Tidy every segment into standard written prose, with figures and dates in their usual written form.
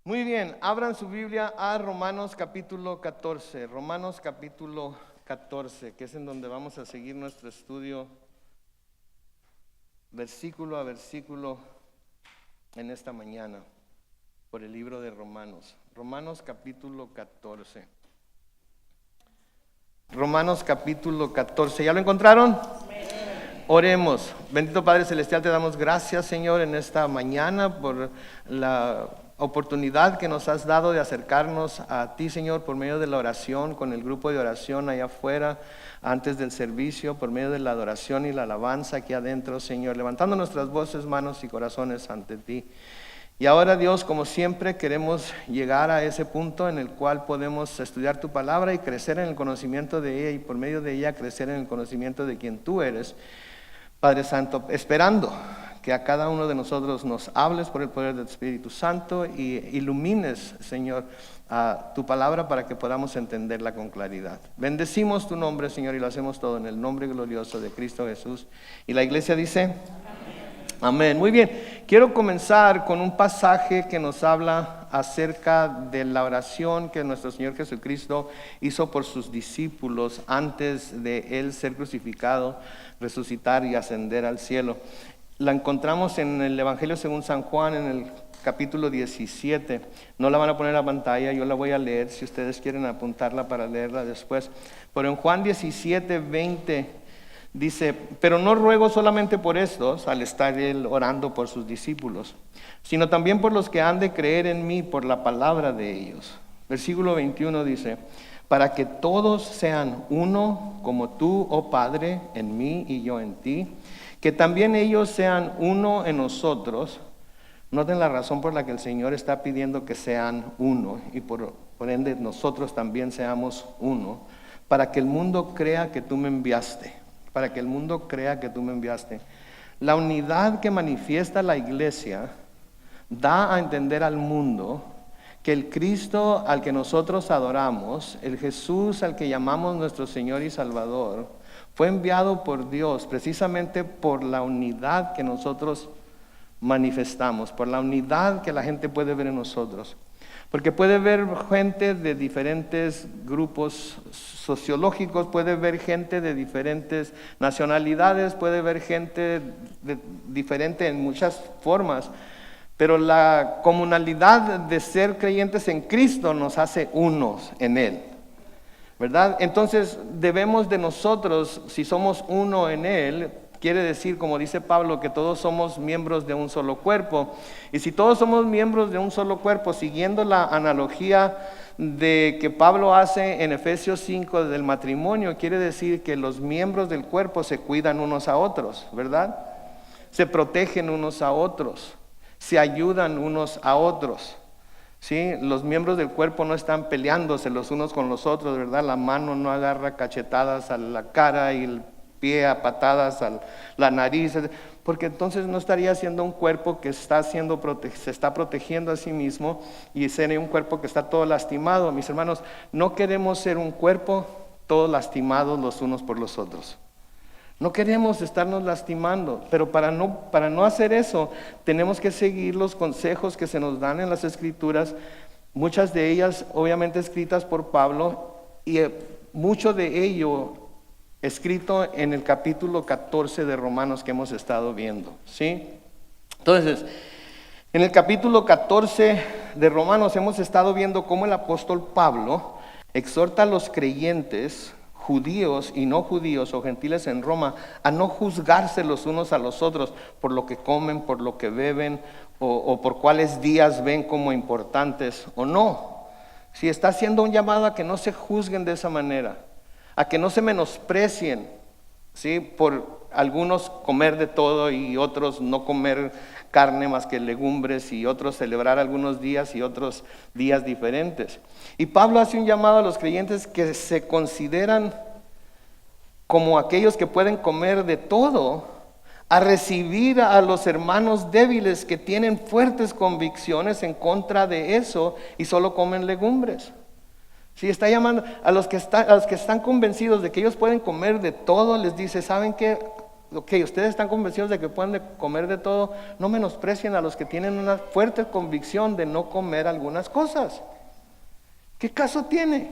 Muy bien, abran su Biblia a Romanos capítulo 14. Romanos capítulo 14, que es en donde vamos a seguir nuestro estudio versículo a versículo en esta mañana por el libro de Romanos. Romanos capítulo 14. Romanos capítulo 14. ¿Ya lo encontraron? Oremos. Bendito Padre Celestial, te damos gracias, Señor, en esta mañana por la oportunidad que nos has dado de acercarnos a ti, Señor, por medio de la oración, con el grupo de oración allá afuera, antes del servicio, por medio de la adoración y la alabanza aquí adentro, Señor, levantando nuestras voces, manos y corazones ante ti. Y ahora, Dios, como siempre, queremos llegar a ese punto en el cual podemos estudiar tu palabra y crecer en el conocimiento de ella, y por medio de ella crecer en el conocimiento de quien tú eres, Padre Santo, esperando que a cada uno de nosotros nos hables por el poder del Espíritu Santo y ilumines, Señor, a tu palabra para que podamos entenderla con claridad. Bendecimos tu nombre, Señor, y lo hacemos todo en el nombre glorioso de Cristo Jesús. Y la iglesia dice: amén. Muy bien, quiero comenzar con un pasaje que nos habla acerca de la oración que nuestro Señor Jesucristo hizo por sus discípulos antes de Él ser crucificado, resucitar y ascender al cielo. La encontramos en el Evangelio según San Juan, en el capítulo 17. No la van a poner en la pantalla, yo la voy a leer si ustedes quieren apuntarla para leerla después. Pero en Juan 17, 20 dice: pero no ruego solamente por estos, al estar él orando por sus discípulos, sino también por los que han de creer en mí por la palabra de ellos. Versículo 21 dice: para que todos sean uno, como tú, oh Padre, en mí y yo en ti, que también ellos sean uno en nosotros. Noten la razón por la que el Señor está pidiendo que sean uno, y por ende nosotros también seamos uno, para que el mundo crea que tú me enviaste. Para que el mundo crea que tú me enviaste. La unidad que manifiesta la iglesia da a entender al mundo que el Cristo al que nosotros adoramos, el Jesús al que llamamos nuestro Señor y Salvador, fue enviado por Dios precisamente por la unidad que nosotros manifestamos, por la unidad que la gente puede ver en nosotros. Porque puede ver gente de diferentes grupos sociológicos, puede ver gente de diferentes nacionalidades, puede ver gente diferente en muchas formas, pero la comunalidad de ser creyentes en Cristo nos hace unos en Él, ¿verdad? Entonces debemos de nosotros, si somos uno en Él, quiere decir, como dice Pablo, que todos somos miembros de un solo cuerpo. Y si todos somos miembros de un solo cuerpo, siguiendo la analogía de que Pablo hace en Efesios 5 del matrimonio, quiere decir que los miembros del cuerpo se cuidan unos a otros, ¿verdad? Se protegen unos a otros, se ayudan unos a otros. ¿Sí? Los miembros del cuerpo no están peleándose los unos con los otros, ¿verdad? La mano no agarra cachetadas a la cara y el pie a patadas a la nariz, porque entonces no estaría siendo un cuerpo que se está protegiendo a sí mismo, y sería un cuerpo que está todo lastimado. Mis hermanos, no queremos ser un cuerpo todos lastimados los unos por los otros. No queremos estarnos lastimando, pero para no hacer eso, tenemos que seguir los consejos que se nos dan en las Escrituras, muchas de ellas obviamente escritas por Pablo, y mucho de ello escrito en el capítulo 14 de Romanos que hemos estado viendo, ¿sí? Entonces, en el capítulo 14 de Romanos hemos estado viendo cómo el apóstol Pablo exhorta a los creyentes, judíos y no judíos o gentiles en Roma, a no juzgarse los unos a los otros por lo que comen, por lo que beben o por cuáles días ven como importantes o no. Si está haciendo un llamado a que no se juzguen de esa manera, a que no se menosprecien, ¿sí? Por algunos comer de todo y otros no comer carne más que legumbres, y otros celebrar algunos días y otros días diferentes. Y Pablo hace un llamado a los creyentes que se consideran como aquellos que pueden comer de todo, a recibir a los hermanos débiles que tienen fuertes convicciones en contra de eso y solo comen legumbres. Sí, está llamando a los que están convencidos de que ellos pueden comer de todo. Les dice: ¿saben qué? ok, ustedes están convencidos de que pueden comer de todo, no menosprecien a los que tienen una fuerte convicción de no comer algunas cosas. ¿Qué caso tiene?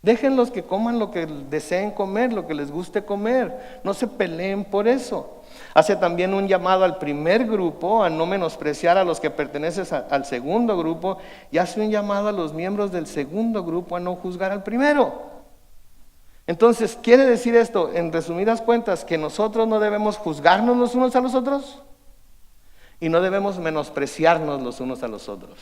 Déjenlos que coman lo que deseen comer, lo que les guste comer. No se peleen por eso. Hace también un llamado al primer grupo a no menospreciar a los que pertenecen al segundo grupo, y hace un llamado a los miembros del segundo grupo a no juzgar al primero. Entonces, ¿quiere decir esto, en resumidas cuentas, que nosotros no debemos juzgarnos los unos a los otros? Y no debemos menospreciarnos los unos a los otros.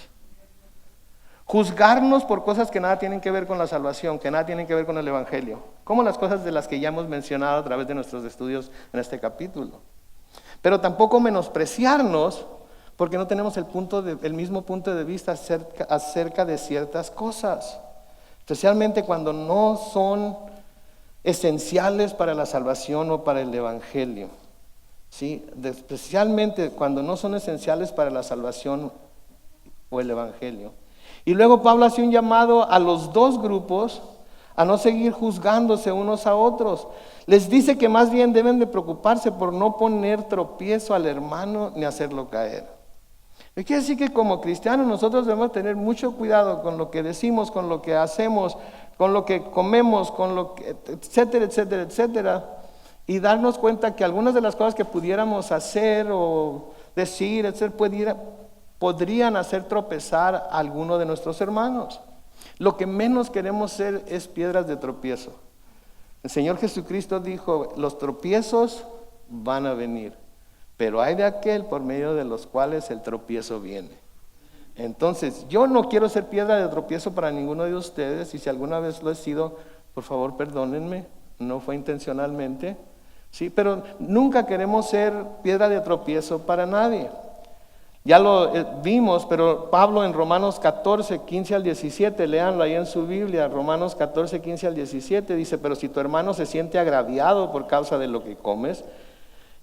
Juzgarnos por cosas que nada tienen que ver con la salvación, que nada tienen que ver con el Evangelio, como las cosas de las que ya hemos mencionado a través de nuestros estudios en este capítulo. Pero tampoco menospreciarnos porque no tenemos el mismo punto de vista acerca de ciertas cosas, especialmente cuando no son esenciales para la salvación o para el Evangelio. ¿Sí? Especialmente cuando no son esenciales para la salvación o el Evangelio. Y luego Pablo hace un llamado a los dos grupos a no seguir juzgándose unos a otros. Les dice que más bien deben de preocuparse por no poner tropiezo al hermano ni hacerlo caer. Quiere decir que como cristianos nosotros debemos tener mucho cuidado con lo que decimos, con lo que hacemos, con lo que comemos, con lo que, etcétera, etcétera, etcétera. Y darnos cuenta que algunas de las cosas que pudiéramos hacer o decir, etcétera, podrían hacer tropezar a alguno de nuestros hermanos. Lo que menos queremos ser es piedras de tropiezo. El Señor Jesucristo dijo, los tropiezos van a venir, pero hay de aquel por medio de los cuales el tropiezo viene. Entonces, yo no quiero ser piedra de tropiezo para ninguno de ustedes, y si alguna vez lo he sido, por favor perdónenme, no fue intencionalmente, ¿sí? Pero nunca queremos ser piedra de tropiezo para nadie. Ya lo vimos, pero Pablo en Romanos 14, 15 al 17, léanlo ahí en su Biblia, Romanos 14, 15 al 17, dice, pero si tu hermano se siente agraviado por causa de lo que comes,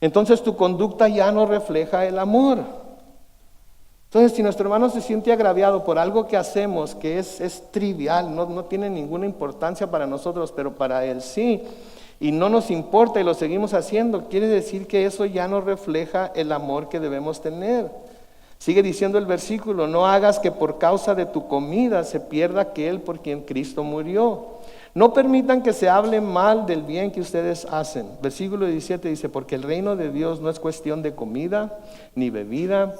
entonces tu conducta ya no refleja el amor. Entonces, si nuestro hermano se siente agraviado por algo que hacemos, que es trivial, no tiene ninguna importancia para nosotros, pero para él sí, y no nos importa y lo seguimos haciendo, quiere decir que eso ya no refleja el amor que debemos tener. Sigue diciendo el versículo, no hagas que por causa de tu comida se pierda aquel por quien Cristo murió. No permitan que se hable mal del bien que ustedes hacen. Versículo 17 dice, porque el reino de Dios no es cuestión de comida ni bebida,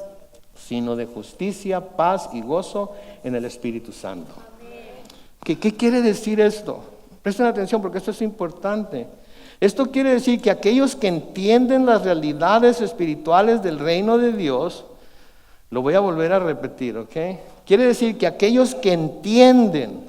sino de justicia, paz y gozo en el Espíritu Santo. ¿Qué quiere decir esto? Presten atención porque esto es importante. Esto quiere decir que aquellos que entienden las realidades espirituales del reino de Dios, lo voy a volver a repetir, ¿ok? Quiere decir que aquellos que entienden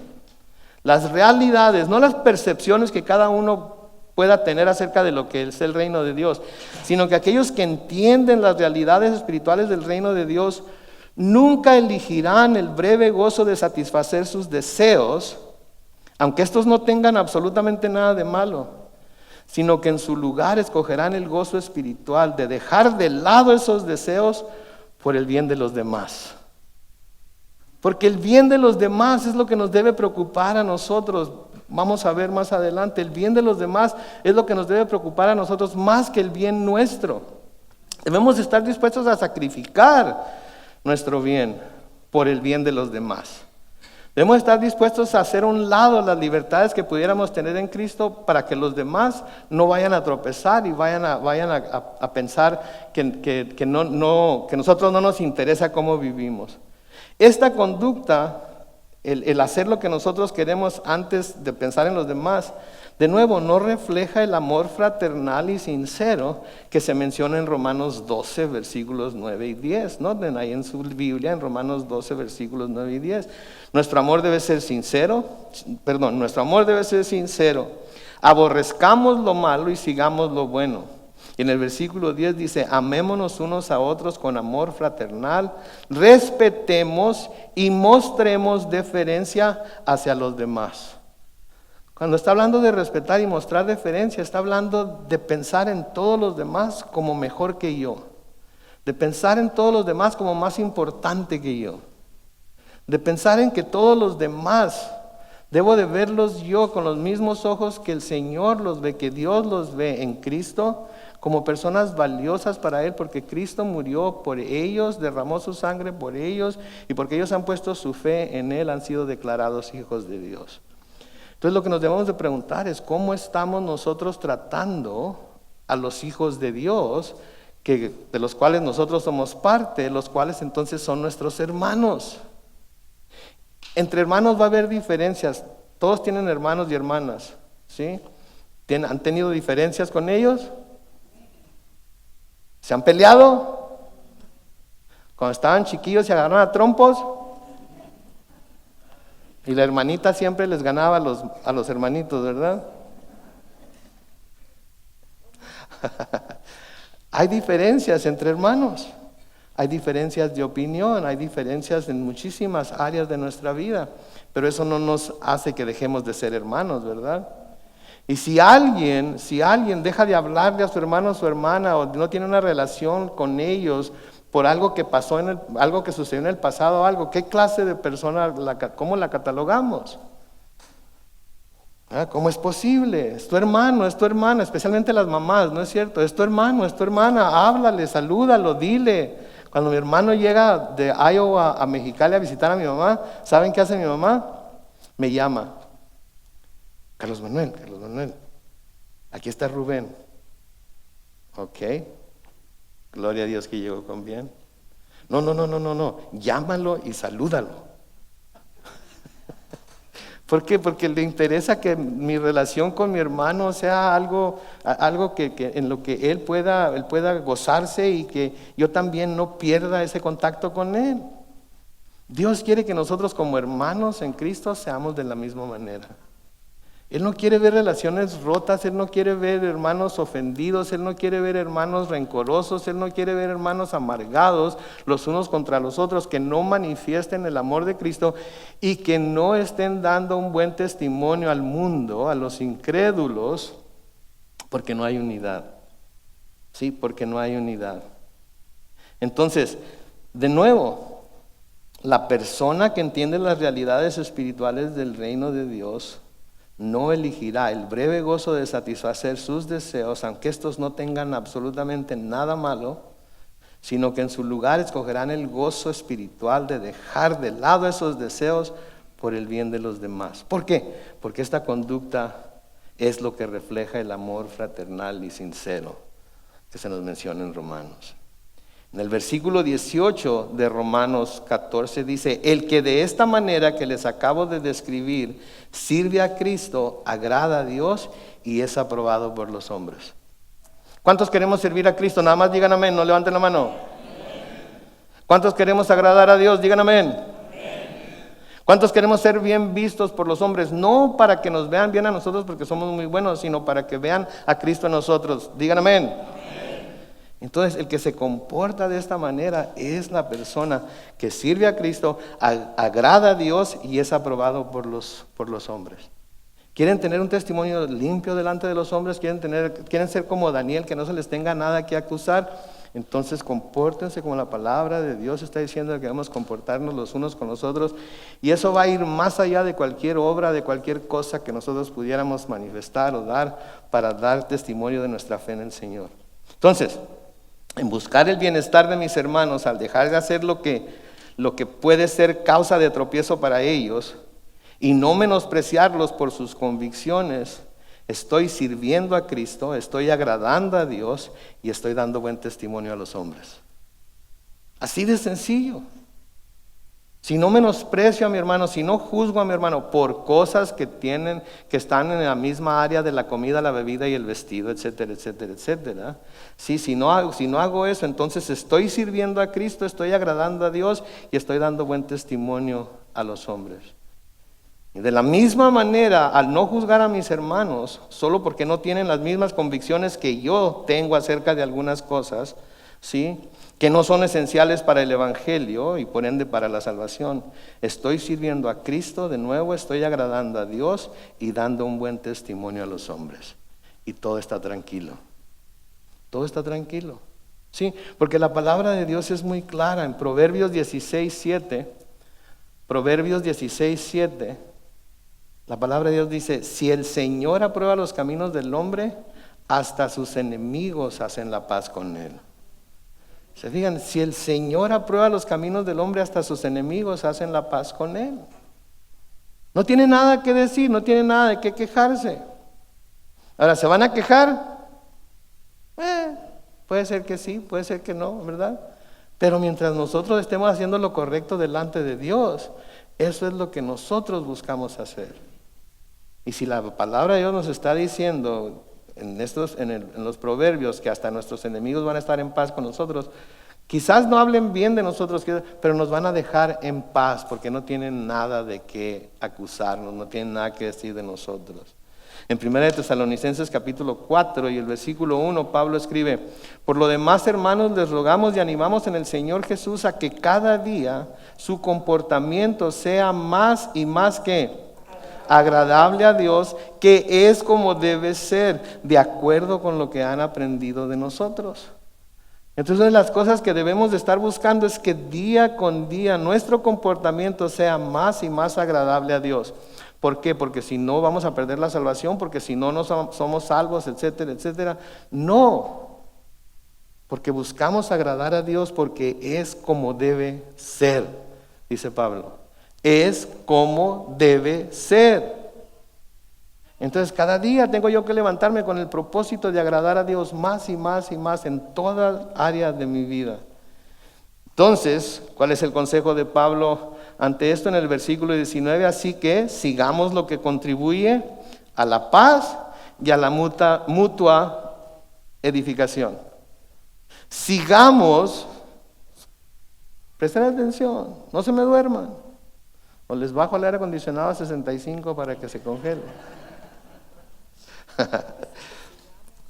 las realidades, no las percepciones que cada uno pueda tener acerca de lo que es el reino de Dios, sino que aquellos que entienden las realidades espirituales del reino de Dios, nunca elegirán el breve gozo de satisfacer sus deseos, aunque estos no tengan absolutamente nada de malo, sino que en su lugar escogerán el gozo espiritual de dejar de lado esos deseos por el bien de los demás. Porque el bien de los demás es lo que nos debe preocupar a nosotros. Vamos a ver más adelante, el bien de los demás es lo que nos debe preocupar a nosotros más que el bien nuestro. Debemos estar dispuestos a sacrificar nuestro bien por el bien de los demás. Debemos estar dispuestos a hacer a un lado las libertades que pudiéramos tener en Cristo para que los demás no vayan a tropezar y vayan a pensar que nosotros no nos interesa cómo vivimos. Esta conducta, el hacer lo que nosotros queremos antes de pensar en los demás, de nuevo, no refleja el amor fraternal y sincero que se menciona en Romanos 12, versículos 9 y 10. Noten ahí en su Biblia, en Romanos 12, versículos 9 y 10. Nuestro amor debe ser sincero, aborrezcamos lo malo y sigamos lo bueno. Y en el versículo 10 dice, amémonos unos a otros con amor fraternal, respetemos y mostremos deferencia hacia los demás. Cuando está hablando de respetar y mostrar deferencia, está hablando de pensar en todos los demás como mejor que yo, de pensar en todos los demás como más importante que yo, de pensar en que todos los demás debo de verlos yo con los mismos ojos que el Señor los ve, que Dios los ve en Cristo, como personas valiosas para Él, porque Cristo murió por ellos, derramó su sangre por ellos, y porque ellos han puesto su fe en Él, han sido declarados hijos de Dios. Entonces lo que nos debemos de preguntar es cómo estamos nosotros tratando a los hijos de Dios, de los cuales nosotros somos parte, los cuales entonces son nuestros hermanos. Entre hermanos va a haber diferencias. Todos tienen hermanos y hermanas, ¿sí? ¿Han tenido diferencias con ellos? ¿Se han peleado? Cuando estaban chiquillos se agarraron a trompos. Y la hermanita siempre les ganaba a los hermanitos, ¿verdad? Hay diferencias entre hermanos. Hay diferencias de opinión, hay diferencias en muchísimas áreas de nuestra vida, pero eso no nos hace que dejemos de ser hermanos, ¿verdad? Y si alguien deja de hablarle a su hermano o su hermana, o no tiene una relación con ellos por algo que pasó algo que sucedió en el pasado, ¿qué clase de persona, cómo la catalogamos? ¿Cómo es posible? Es tu hermano, es tu hermana, especialmente las mamás, ¿no es cierto? Es tu hermano, es tu hermana, háblale, salúdalo, dile. Cuando mi hermano llega de Iowa a Mexicali a visitar a mi mamá, ¿saben qué hace mi mamá? Me llama. Carlos Manuel, aquí está Rubén. Ok, gloria a Dios que llegó con bien. No, llámalo y salúdalo. ¿Por qué? Porque le interesa que mi relación con mi hermano sea algo que en lo que él pueda gozarse, y que yo también no pierda ese contacto con él. Dios quiere que nosotros como hermanos en Cristo seamos de la misma manera. Él no quiere ver relaciones rotas, Él no quiere ver hermanos ofendidos, Él no quiere ver hermanos rencorosos, Él no quiere ver hermanos amargados los unos contra los otros, que no manifiesten el amor de Cristo y que no estén dando un buen testimonio al mundo, a los incrédulos, porque no hay unidad. Sí, porque no hay unidad. Entonces, de nuevo, la persona que entiende las realidades espirituales del reino de Dios no elegirá el breve gozo de satisfacer sus deseos, aunque estos no tengan absolutamente nada malo, sino que en su lugar escogerán el gozo espiritual de dejar de lado esos deseos por el bien de los demás. ¿Por qué? Porque esta conducta es lo que refleja el amor fraternal y sincero que se nos menciona en Romanos. En el versículo 18 de Romanos 14 dice: el que de esta manera que les acabo de describir sirve a Cristo, agrada a Dios y es aprobado por los hombres. ¿Cuántos queremos servir a Cristo? Nada más digan amén, no levanten la mano. ¿Cuántos queremos agradar a Dios? Digan amén. ¿Cuántos queremos ser bien vistos por los hombres? No para que nos vean bien a nosotros porque somos muy buenos, sino para que vean a Cristo en nosotros. Digan amén. Entonces, el que se comporta de esta manera es la persona que sirve a Cristo, agrada a Dios y es aprobado por los hombres. ¿Quieren tener un testimonio limpio delante de los hombres? ¿Quieren ser como Daniel, que no se les tenga nada que acusar? Entonces, compórtense como la palabra de Dios está diciendo que debemos comportarnos los unos con los otros. Y eso va a ir más allá de cualquier obra, de cualquier cosa que nosotros pudiéramos manifestar o dar para dar testimonio de nuestra fe en el Señor. Entonces, en buscar el bienestar de mis hermanos, al dejar de hacer lo que puede ser causa de tropiezo para ellos y no menospreciarlos por sus convicciones, estoy sirviendo a Cristo, estoy agradando a Dios y estoy dando buen testimonio a los hombres. Así de sencillo. Si no menosprecio a mi hermano, si no juzgo a mi hermano por cosas que están en la misma área de la comida, la bebida y el vestido, etcétera, etcétera, etcétera. Sí, si no hago eso, entonces estoy sirviendo a Cristo, estoy agradando a Dios y estoy dando buen testimonio a los hombres. Y de la misma manera, al no juzgar a mis hermanos, solo porque no tienen las mismas convicciones que yo tengo acerca de algunas cosas, ¿sí?, que no son esenciales para el evangelio y por ende para la salvación, estoy sirviendo a Cristo, de nuevo estoy agradando a Dios y dando un buen testimonio a los hombres. Y todo está tranquilo. Todo está tranquilo. Sí, porque la palabra de Dios es muy clara en Proverbios 16:7. Proverbios 16:7. La palabra de Dios dice: si el Señor aprueba los caminos del hombre, hasta sus enemigos hacen la paz con él. Se fijan, si el Señor aprueba los caminos del hombre, hasta sus enemigos hacen la paz con él. No tiene nada que decir, no tiene nada de qué quejarse. Ahora, ¿se van a quejar? Puede ser que sí, puede ser que no, ¿verdad? Pero mientras nosotros estemos haciendo lo correcto delante de Dios, eso es lo que nosotros buscamos hacer. Y si la palabra de Dios nos está diciendo en los proverbios que hasta nuestros enemigos van a estar en paz con nosotros, quizás no hablen bien de nosotros, pero nos van a dejar en paz porque no tienen nada de qué acusarnos, no tienen nada que decir de nosotros. En 1 de Tesalonicenses capítulo 4 y el versículo 1, Pablo escribe: por lo demás, hermanos, les rogamos y animamos en el Señor Jesús a que cada día su comportamiento sea más y más que agradable a Dios, que es como debe ser, de acuerdo con lo que han aprendido de nosotros. Entonces, una de las cosas que debemos de estar buscando es que día con día nuestro comportamiento sea más y más agradable a Dios. ¿Por qué? Porque si no vamos a perder la salvación, porque si no, no somos salvos, etcétera, etcétera. No, porque buscamos agradar a Dios porque es como debe ser, dice Pablo. Es como debe ser. Entonces cada día tengo yo que levantarme con el propósito de agradar a Dios más y más y más en todas áreas de mi vida. Entonces, ¿cuál es el consejo de Pablo ante esto en el versículo 19? Así que sigamos lo que contribuye a la paz y a la mutua edificación. Sigamos, presten atención, no se me duerman. O les bajo el aire acondicionado a 65 para que se congele.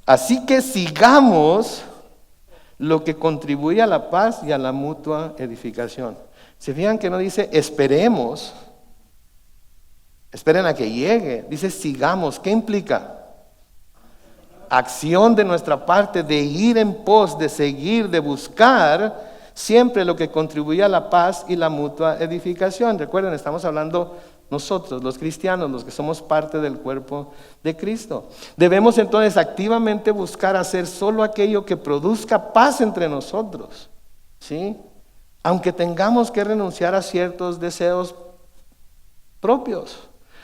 Así que sigamos lo que contribuye a la paz y a la mutua edificación. Se fijan que no dice esperemos, esperen a que llegue. Dice sigamos. ¿Qué implica? Acción de nuestra parte, de ir en pos, de seguir, de buscar siempre lo que contribuye a la paz y la mutua edificación. Recuerden, estamos hablando nosotros, los cristianos, los que somos parte del cuerpo de Cristo. Debemos entonces activamente buscar hacer solo aquello que produzca paz entre nosotros, ¿sí? Aunque tengamos que renunciar a ciertos deseos propios,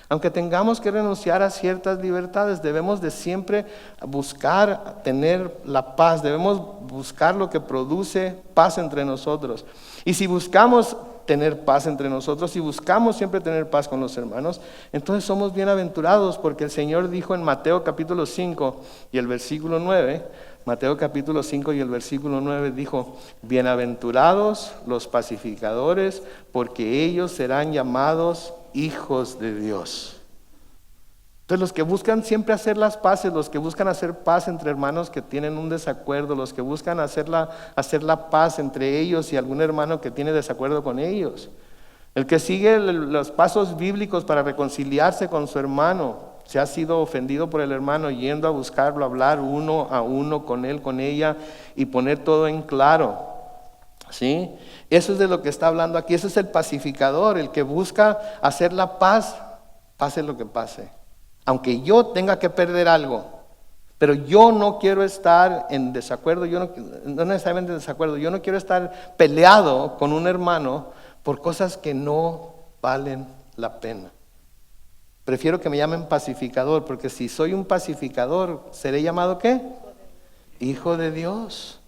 aunque tengamos que renunciar a ciertas libertades, debemos de siempre buscar tener la paz, debemos buscar lo que produce paz entre nosotros. Y si buscamos tener paz entre nosotros, si buscamos siempre tener paz con los hermanos, entonces somos bienaventurados, porque el Señor dijo en Mateo capítulo 5 y el versículo 9, Mateo capítulo 5 y el versículo 9 dijo: bienaventurados los pacificadores, porque ellos serán llamados hijos de Dios. Entonces los que buscan siempre hacer las paces, los que buscan hacer paz entre hermanos que tienen un desacuerdo, los que buscan hacer la paz entre ellos y algún hermano que tiene desacuerdo con ellos, el que sigue los pasos bíblicos para reconciliarse con su hermano, se ha sido ofendido por el hermano, yendo a buscarlo, hablar uno a uno con él, con ella, y poner todo en claro, ¿sí? Eso es de lo que está hablando aquí. Ese es el pacificador, el que busca hacer la paz, pase lo que pase. Aunque yo tenga que perder algo, pero yo no quiero estar en desacuerdo, no necesariamente en desacuerdo, yo no quiero estar peleado con un hermano por cosas que no valen la pena. Prefiero que me llamen pacificador, porque si soy un pacificador, ¿seré llamado qué? Hijo de Dios.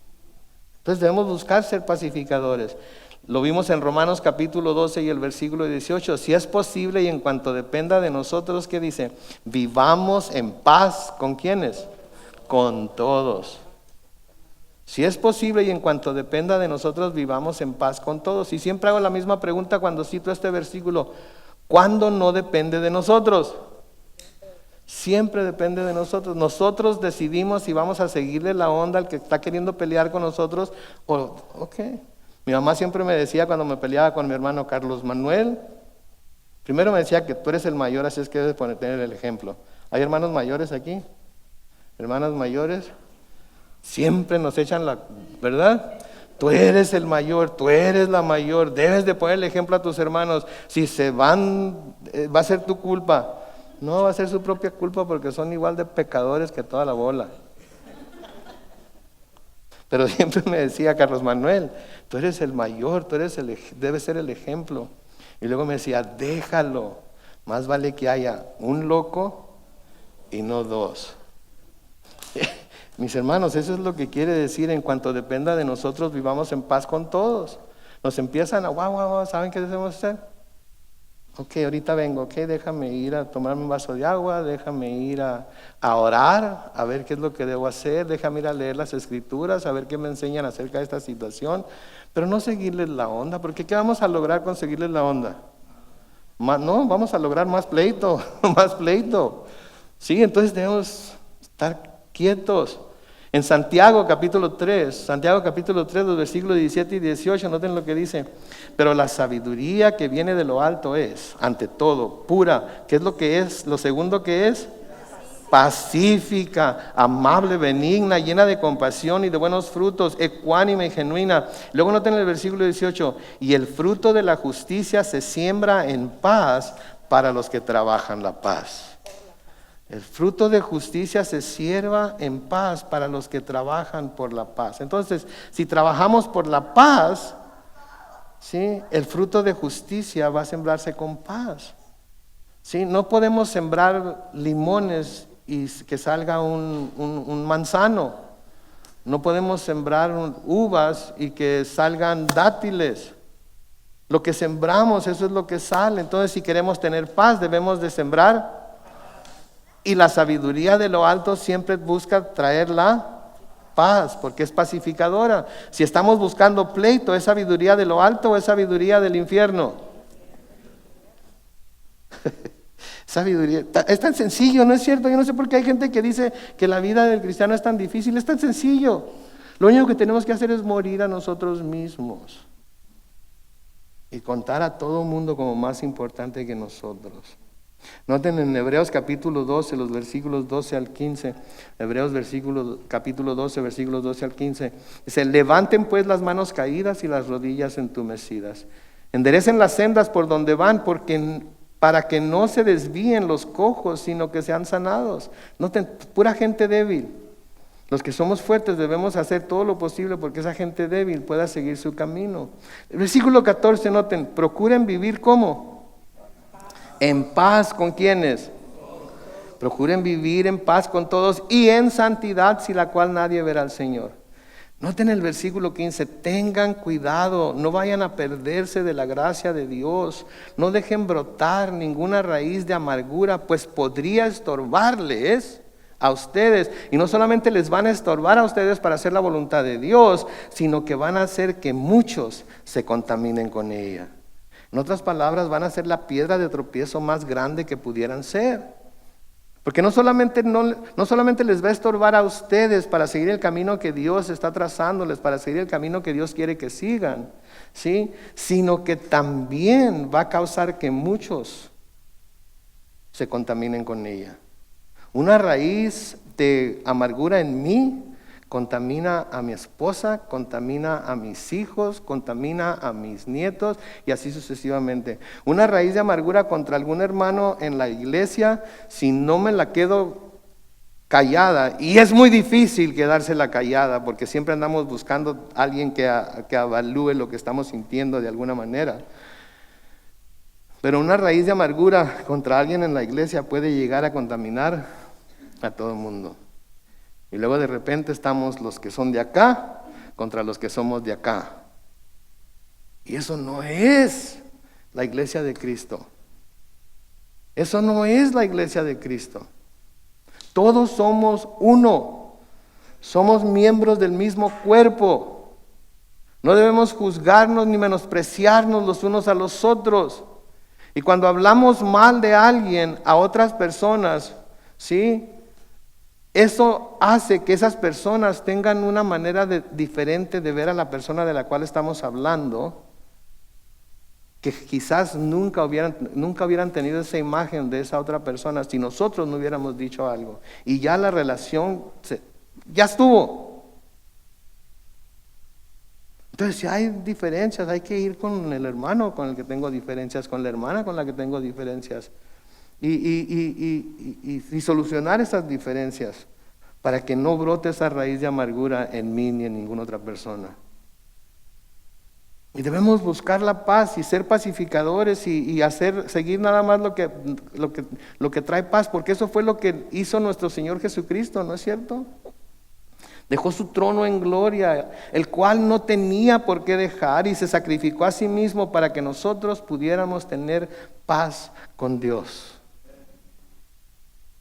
Entonces debemos buscar ser pacificadores. Lo vimos en Romanos capítulo 12 y el versículo 18. Si es posible y en cuanto dependa de nosotros, ¿qué dice? Vivamos en paz. ¿Con quiénes? Con todos. Si es posible y en cuanto dependa de nosotros, vivamos en paz con todos. Y siempre hago la misma pregunta cuando cito este versículo: ¿cuándo no depende de nosotros? Siempre depende de nosotros. Nosotros decidimos si vamos a seguirle la onda al que está queriendo pelear con nosotros o ok. Mi mamá siempre me decía cuando me peleaba con mi hermano Carlos Manuel, primero me decía que tú eres el mayor, así es que debes tener el ejemplo. ¿Hay hermanos mayores aquí? ¿Hermanas mayores? Siempre nos echan la, ¿verdad? Tú eres el mayor, tú eres la mayor, debes de poner el ejemplo a tus hermanos. Si se van, va a ser tu culpa. No, va a ser su propia culpa porque son igual de pecadores que toda la bola. Pero siempre me decía Carlos Manuel, tú eres el mayor, debes ser el ejemplo. Y luego me decía, déjalo, más vale que haya un loco y no dos. Mis hermanos, eso es lo que quiere decir: en cuanto dependa de nosotros, vivamos en paz con todos. Nos empiezan a, guau, ¿saben qué debemos hacer? Ok, ahorita vengo, ok, déjame ir a tomarme un vaso de agua, déjame ir a orar, a ver qué es lo que debo hacer, déjame ir a leer las escrituras, a ver qué me enseñan acerca de esta situación, pero no seguirles la onda, porque ¿qué vamos a lograr con seguirles la onda? No, vamos a lograr más pleito, más pleito. Sí, entonces debemos estar quietos. En Santiago capítulo 3, los versículos 17 y 18, noten lo que dice. Pero la sabiduría que viene de lo alto es, ante todo, pura. ¿Qué es lo que es? Lo segundo que es, pacífica, amable, benigna, llena de compasión y de buenos frutos, ecuánime y genuina. Luego noten el versículo 18, y el fruto de la justicia se siembra en paz para los que trabajan la paz. El fruto de justicia se sierva en paz para los que trabajan por la paz. Entonces, si trabajamos por la paz, ¿sí?, el fruto de justicia va a sembrarse con paz. ¿Sí? No podemos sembrar limones y que salga un manzano. No podemos sembrar uvas y que salgan dátiles. Lo que sembramos, eso es lo que sale. Entonces, si queremos tener paz, debemos de sembrar. Y la sabiduría de lo alto siempre busca traer la paz, porque es pacificadora. Si estamos buscando pleito, ¿es sabiduría de lo alto o es sabiduría del infierno? Sabiduría. Es tan sencillo, ¿no es cierto? Yo no sé por qué hay gente que dice que la vida del cristiano es tan difícil. Es tan sencillo. Lo único que tenemos que hacer es morir a nosotros mismos y contar a todo el mundo como más importante que nosotros. Noten en Hebreos capítulo 12, los versículos 12 al 15. Hebreos capítulo 12, versículos 12 al 15. Dice: levanten pues las manos caídas y las rodillas entumecidas. Enderecen las sendas por donde van, para que no se desvíen los cojos, sino que sean sanados. Noten, pura gente débil. Los que somos fuertes debemos hacer todo lo posible porque esa gente débil pueda seguir su camino. El versículo 14, noten, procuren vivir ¿cómo? En paz, ¿con quiénes? Procuren vivir en paz con todos y en santidad, sin la cual nadie verá al Señor. Noten el versículo 15, tengan cuidado, no vayan a perderse de la gracia de Dios, no dejen brotar ninguna raíz de amargura, pues podría estorbarles a ustedes, y no solamente les van a estorbar a ustedes para hacer la voluntad de Dios, sino que van a hacer que muchos se contaminen con ella. En otras palabras, van a ser la piedra de tropiezo más grande que pudieran ser. Porque no solamente les va a estorbar a ustedes para seguir el camino que Dios está trazándoles, para seguir el camino que Dios quiere que sigan, ¿sí?, sino que también va a causar que muchos se contaminen con ella. Una raíz de amargura en mí contamina a mi esposa, contamina a mis hijos, contamina a mis nietos y así sucesivamente. Una raíz de amargura contra algún hermano en la iglesia, si no me la quedo callada, y es muy difícil quedársela callada porque siempre andamos buscando a alguien que avalúe lo que estamos sintiendo de alguna manera. Pero una raíz de amargura contra alguien en la iglesia puede llegar a contaminar a todo el mundo. Y luego de repente estamos los que son de acá contra los que somos de acá. Y eso no es la iglesia de Cristo. Eso no es la iglesia de Cristo. Todos somos uno. Somos miembros del mismo cuerpo. No debemos juzgarnos ni menospreciarnos los unos a los otros. Y cuando hablamos mal de alguien a otras personas, ¿sí?, eso hace que esas personas tengan una manera diferente de ver a la persona de la cual estamos hablando, que quizás nunca hubieran tenido esa imagen de esa otra persona si nosotros no hubiéramos dicho algo. Y ya la relación ya estuvo. Entonces, si hay diferencias, hay que ir con el hermano con el que tengo diferencias, con la hermana con la que tengo diferencias. Y solucionar esas diferencias, para que no brote esa raíz de amargura en mí ni en ninguna otra persona. Y debemos buscar la paz y ser pacificadores y seguir nada más lo que trae paz, porque eso fue lo que hizo nuestro Señor Jesucristo, ¿no es cierto? Dejó su trono en gloria, el cual no tenía por qué dejar, y se sacrificó a sí mismo para que nosotros pudiéramos tener paz con Dios.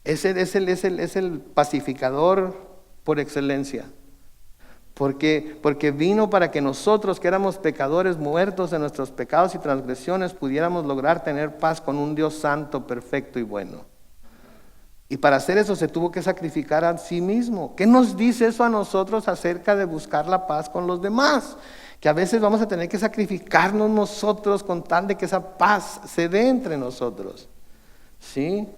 Ese es el pacificador por excelencia. Porque vino para que nosotros, que éramos pecadores muertos en nuestros pecados y transgresiones, pudiéramos lograr tener paz con un Dios santo, perfecto y bueno. Y para hacer eso se tuvo que sacrificar a sí mismo. ¿Qué nos dice eso a nosotros acerca de buscar la paz con los demás? Que a veces vamos a tener que sacrificarnos nosotros con tal de que esa paz se dé entre nosotros. ¿Sí?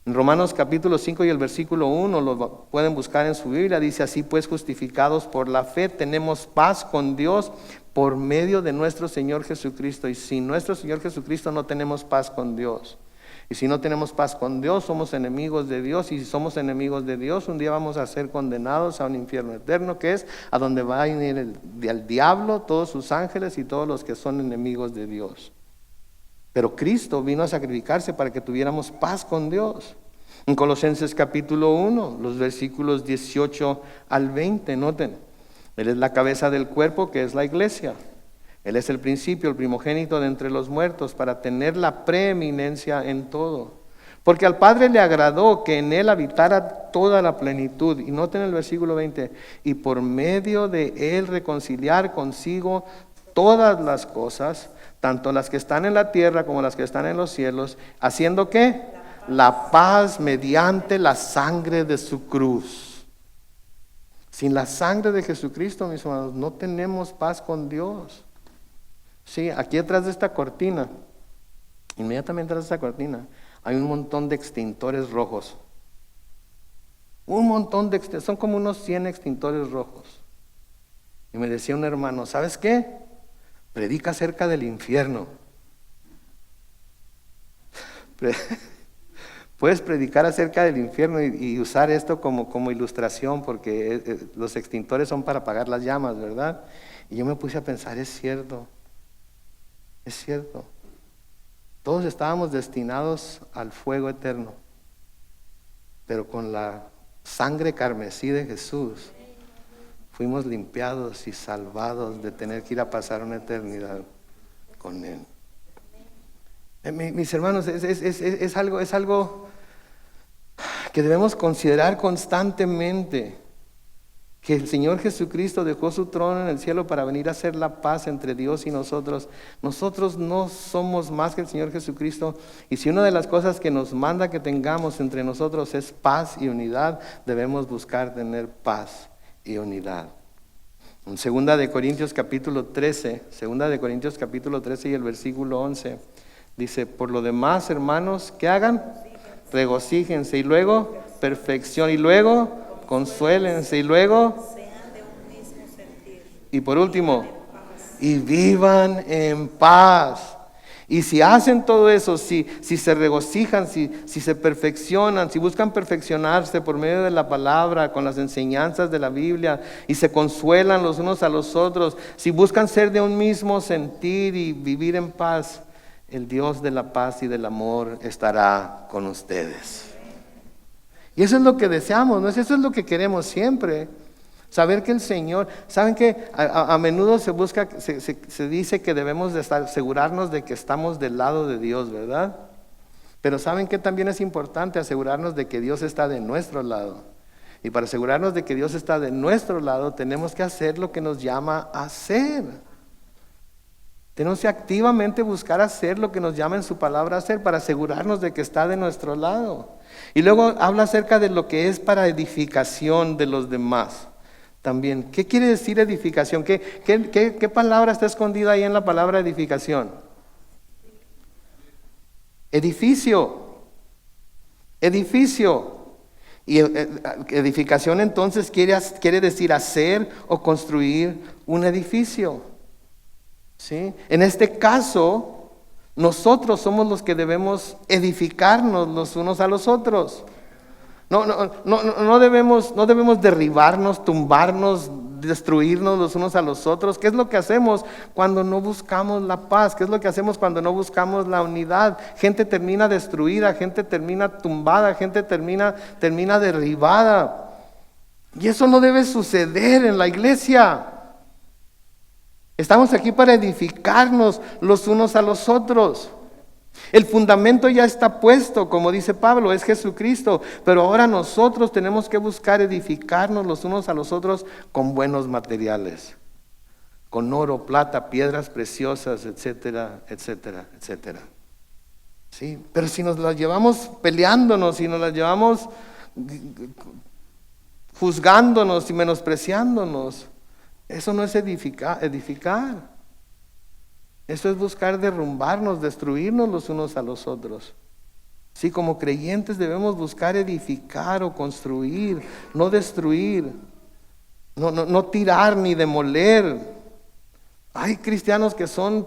En Romanos capítulo 5 y el versículo 1, lo pueden buscar en su Biblia, dice: así pues, justificados por la fe, tenemos paz con Dios por medio de nuestro Señor Jesucristo. Y sin nuestro Señor Jesucristo no tenemos paz con Dios. Y si no tenemos paz con Dios, somos enemigos de Dios. Y si somos enemigos de Dios, un día vamos a ser condenados a un infierno eterno, que es a donde va a ir el diablo, todos sus ángeles y todos los que son enemigos de Dios. Pero Cristo vino a sacrificarse para que tuviéramos paz con Dios. En Colosenses capítulo 1, los versículos 18 al 20, noten. Él es la cabeza del cuerpo, que es la iglesia. Él es el principio, el primogénito de entre los muertos, para tener la preeminencia en todo. Porque al Padre le agradó que en Él habitara toda la plenitud. Y noten el versículo 20. Y por medio de Él reconciliar consigo todas las cosas, tanto las que están en la tierra como las que están en los cielos, haciendo ¿qué? La paz mediante la sangre de su cruz. Sin la sangre de Jesucristo, mis hermanos, no tenemos paz con Dios. Sí, aquí detrás de esta cortina, inmediatamente detrás de esta cortina, hay un montón de extintores rojos. Un montón son como unos 100 extintores rojos. Y me decía un hermano, ¿sabes qué? Predica acerca del infierno. Puedes predicar acerca del infierno y usar esto como ilustración, porque los extintores son para apagar las llamas, ¿verdad? Y yo me puse a pensar, es cierto. Es cierto. Todos estábamos destinados al fuego eterno, pero con la sangre carmesí de Jesús fuimos limpiados y salvados de tener que ir a pasar una eternidad con Él. Mis hermanos, es algo que debemos considerar constantemente. Que el Señor Jesucristo dejó su trono en el cielo para venir a hacer la paz entre Dios y nosotros. Nosotros no somos más que el Señor Jesucristo. Y si una de las cosas que nos manda que tengamos entre nosotros es paz y unidad, debemos buscar tener paz y unidad. En 2 de Corintios capítulo 13 y el versículo 11, dice: por lo demás, hermanos, ¿qué hagan? Regocíjense, y luego perfección, y luego consuélense, y luego y por último, y vivan en paz. Y si hacen todo eso, si se regocijan, si se perfeccionan, si buscan perfeccionarse por medio de la palabra, con las enseñanzas de la Biblia, y se consuelan los unos a los otros, si buscan ser de un mismo sentir y vivir en paz, el Dios de la paz y del amor estará con ustedes. Y eso es lo que deseamos, ¿no? Eso es lo que queremos siempre. Saber que el Señor, ¿saben qué? A menudo se dice que debemos de asegurarnos de que estamos del lado de Dios, ¿verdad? Pero ¿saben qué? También es importante asegurarnos de que Dios está de nuestro lado. Y para asegurarnos de que Dios está de nuestro lado, tenemos que hacer lo que nos llama a hacer. Tenemos que activamente buscar hacer lo que nos llama en su palabra a hacer, para asegurarnos de que está de nuestro lado. Y luego habla acerca de lo que es para edificación de los demás. También, ¿qué quiere decir edificación? ¿Qué palabra está escondida ahí en la palabra edificación? Edificio. Y edificación entonces quiere decir hacer o construir un edificio. ¿Sí? En este caso, nosotros somos los que debemos edificarnos los unos a los otros. No debemos derribarnos, tumbarnos, destruirnos los unos a los otros. ¿Qué es lo que hacemos cuando no buscamos la paz? ¿Qué es lo que hacemos cuando no buscamos la unidad? Gente termina destruida, gente termina tumbada, gente termina derribada. Y eso no debe suceder en la iglesia. Estamos aquí para edificarnos los unos a los otros. El fundamento ya está puesto, como dice Pablo, es Jesucristo, pero ahora nosotros tenemos que buscar edificarnos los unos a los otros con buenos materiales, con oro, plata, piedras preciosas, etcétera, etcétera, etcétera. Sí, pero si nos las llevamos peleándonos, si nos las llevamos juzgándonos y menospreciándonos, eso no es edificar. Eso es buscar derrumbarnos, destruirnos los unos a los otros. Sí, como creyentes debemos buscar edificar o construir, no destruir, no tirar ni demoler. Hay cristianos que son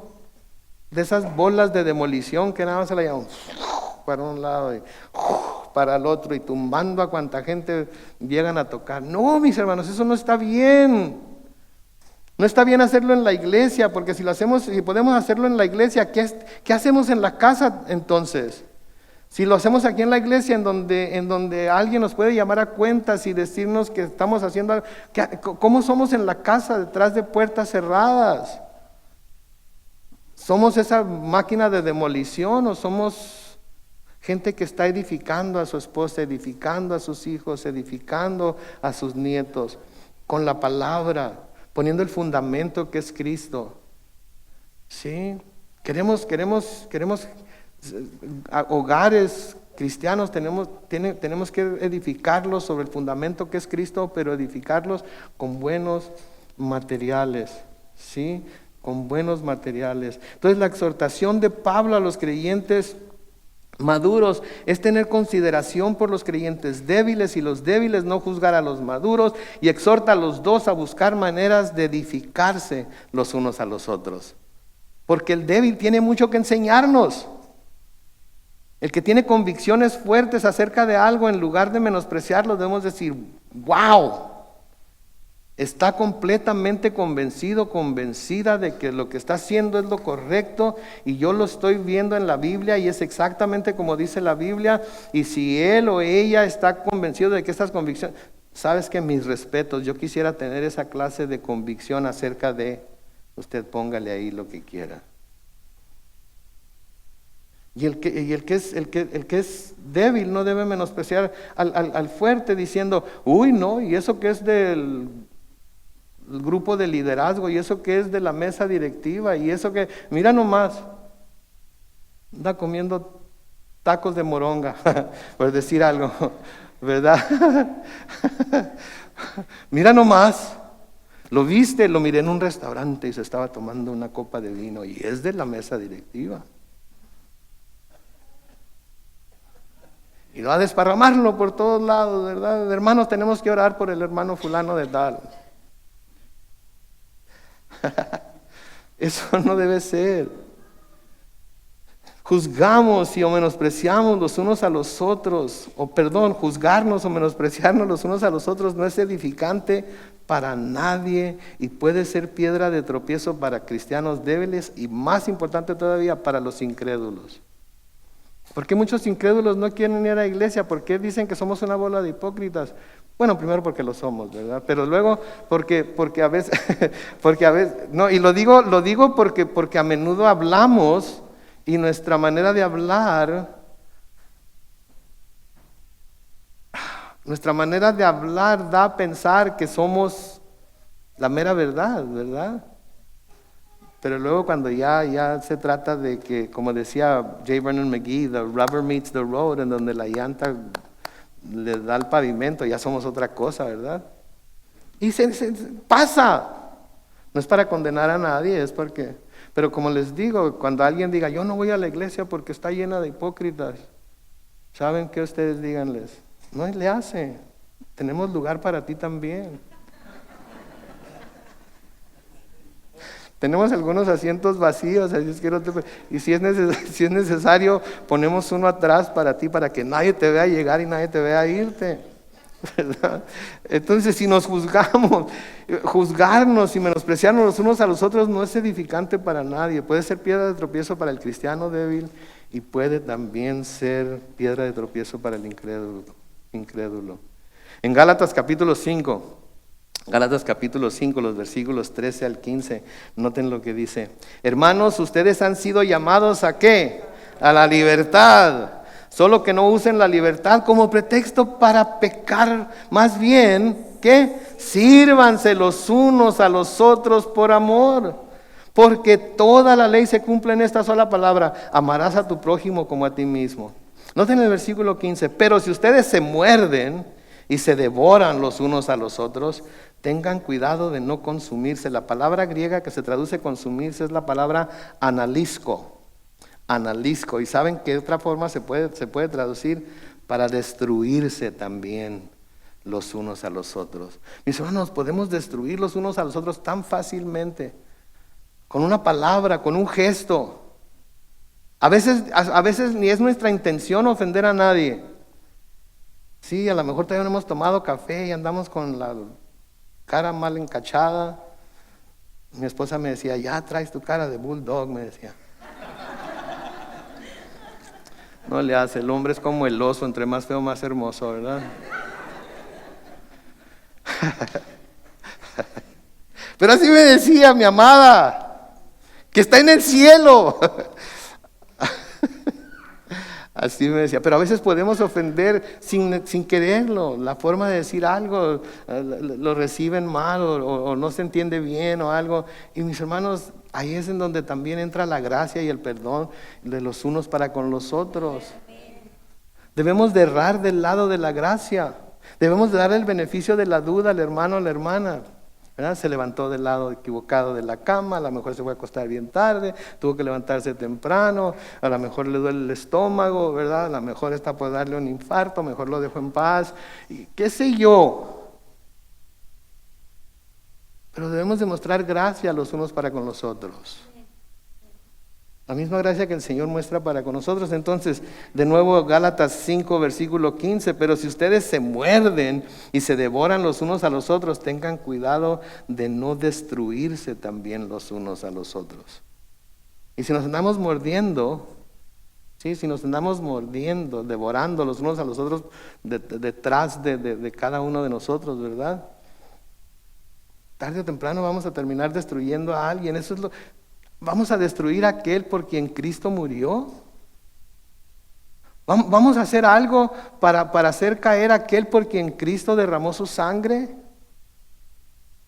de esas bolas de demolición que nada más se la llevan para un lado y para el otro y tumbando a cuanta gente llegan a tocar. No, mis hermanos, eso no está bien. No está bien hacerlo en la iglesia, porque si podemos hacerlo en la iglesia, ¿qué hacemos en la casa entonces? Si lo hacemos aquí en la iglesia, en donde alguien nos puede llamar a cuentas y decirnos que estamos haciendo algo, ¿cómo somos en la casa detrás de puertas cerradas? ¿Somos esa máquina de demolición o somos gente que está edificando a su esposa, edificando a sus hijos, edificando a sus nietos con la palabra? Poniendo el fundamento que es Cristo. Sí, queremos hogares cristianos, tenemos que edificarlos sobre el fundamento que es Cristo, pero edificarlos con buenos materiales. Sí, con buenos materiales. Entonces la exhortación de Pablo a los creyentes maduros es tener consideración por los creyentes débiles y los débiles no juzgar a los maduros, y exhorta a los dos a buscar maneras de edificarse los unos a los otros, porque el débil tiene mucho que enseñarnos. El que tiene convicciones fuertes acerca de algo, en lugar de menospreciarlo, debemos decir: wow, está completamente convencido, convencida de que lo que está haciendo es lo correcto, y yo lo estoy viendo en la Biblia y es exactamente como dice la Biblia. Y si él o ella está convencido de que estas convicciones, sabes que mis respetos, yo quisiera tener esa clase de convicción acerca de, usted póngale ahí lo que quiera. Y el que es débil no debe menospreciar al fuerte diciendo: uy, no, y eso que es del grupo de liderazgo, y eso que es de la mesa directiva, y eso que, mira nomás, anda comiendo tacos de moronga, por decir algo, ¿verdad? Mira nomás, lo miré en un restaurante y se estaba tomando una copa de vino, y es de la mesa directiva. Y va a desparramarlo por todos lados, ¿verdad? Hermanos, tenemos que orar por el hermano fulano de tal. Eso no debe ser. Juzgamos o menospreciamos los unos a los otros, juzgarnos o menospreciarnos los unos a los otros no es edificante para nadie, y puede ser piedra de tropiezo para cristianos débiles, y más importante todavía, para los incrédulos. ¿Por qué muchos incrédulos no quieren ir a la iglesia? ¿Por qué dicen que somos una bola de hipócritas? Bueno, primero porque lo somos, ¿verdad? Pero luego porque a veces, no, y lo digo porque a menudo hablamos, y nuestra manera de hablar da a pensar que somos la mera verdad, ¿verdad? Pero luego cuando ya se trata de que, como decía J. Vernon McGee, the rubber meets the road, en donde la llanta le da al pavimento, ya somos otra cosa, ¿verdad? Y se pasa. No es para condenar a nadie, es porque... Pero como les digo, cuando alguien diga: yo no voy a la iglesia porque está llena de hipócritas, ¿saben qué? Ustedes díganles: no le hace, tenemos lugar para ti también. Tenemos algunos asientos vacíos, así es que y si es necesario, ponemos uno atrás para ti, para que nadie te vea llegar y nadie te vea irte, ¿verdad? Entonces, si nos juzgarnos y menospreciarnos los unos a los otros no es edificante para nadie. Puede ser piedra de tropiezo para el cristiano débil y puede también ser piedra de tropiezo para el incrédulo. En Gálatas capítulo 5, los versículos 13 al 15, noten lo que dice. Hermanos, ustedes han sido llamados ¿a qué? A la libertad. Solo que no usen la libertad como pretexto para pecar. Más bien, ¿qué? Sírvanse los unos a los otros por amor. Porque toda la ley se cumple en esta sola palabra: amarás a tu prójimo como a ti mismo. Noten el versículo 15. Pero si ustedes se muerden y se devoran los unos a los otros, tengan cuidado de no consumirse. La palabra griega que se traduce consumirse es la palabra analisko. Analisko. ¿Y saben qué otra forma se puede traducir? Para destruirse también los unos a los otros. Mis hermanos, podemos destruir los unos a los otros tan fácilmente, con una palabra, con un gesto. A veces ni es nuestra intención ofender a nadie. Sí, a lo mejor todavía no hemos tomado café y andamos con la cara mal encachada. Mi esposa me decía, ya traes tu cara de bulldog, me decía. No le hace, el hombre es como el oso, entre más feo, más hermoso, ¿verdad? Pero así me decía mi amada, que está en el cielo. Así me decía, pero a veces podemos ofender sin quererlo. La forma de decir algo lo reciben mal o no se entiende bien o algo. Y mis hermanos, ahí es en donde también entra la gracia y el perdón de los unos para con los otros. Debemos de errar del lado de la gracia. Debemos de dar el beneficio de la duda al hermano o la hermana, ¿verdad? Se levantó del lado equivocado de la cama, a lo mejor se fue a acostar bien tarde, tuvo que levantarse temprano, a lo mejor le duele el estómago, ¿verdad? A lo mejor está por darle un infarto, mejor lo dejo en paz, y qué sé yo. Pero debemos demostrar gracia los unos para con los otros. La misma gracia que el Señor muestra para con nosotros. Entonces, de nuevo Gálatas 5, versículo 15, pero si ustedes se muerden y se devoran los unos a los otros, tengan cuidado de no destruirse también los unos a los otros. Y si nos andamos mordiendo, ¿sí? Si nos andamos mordiendo, devorando los unos a los otros detrás de cada uno de nosotros, ¿verdad? Tarde o temprano vamos a terminar destruyendo a alguien. ¿Vamos a destruir a aquel por quien Cristo murió? ¿Vamos a hacer algo para hacer caer a aquel por quien Cristo derramó su sangre?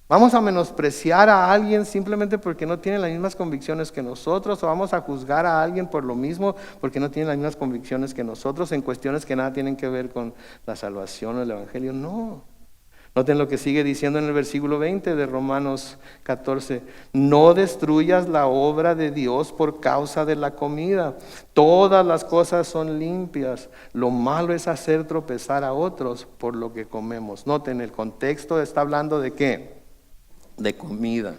¿Vamos a menospreciar a alguien simplemente porque no tiene las mismas convicciones que nosotros? ¿O vamos a juzgar a alguien por lo mismo porque no tiene las mismas convicciones que nosotros en cuestiones que nada tienen que ver con la salvación o el evangelio? No. Noten lo que sigue diciendo en el versículo 20 de Romanos 14. No destruyas la obra de Dios por causa de la comida. Todas las cosas son limpias. Lo malo es hacer tropezar a otros por lo que comemos. Noten, el contexto está hablando de ¿qué? De comida.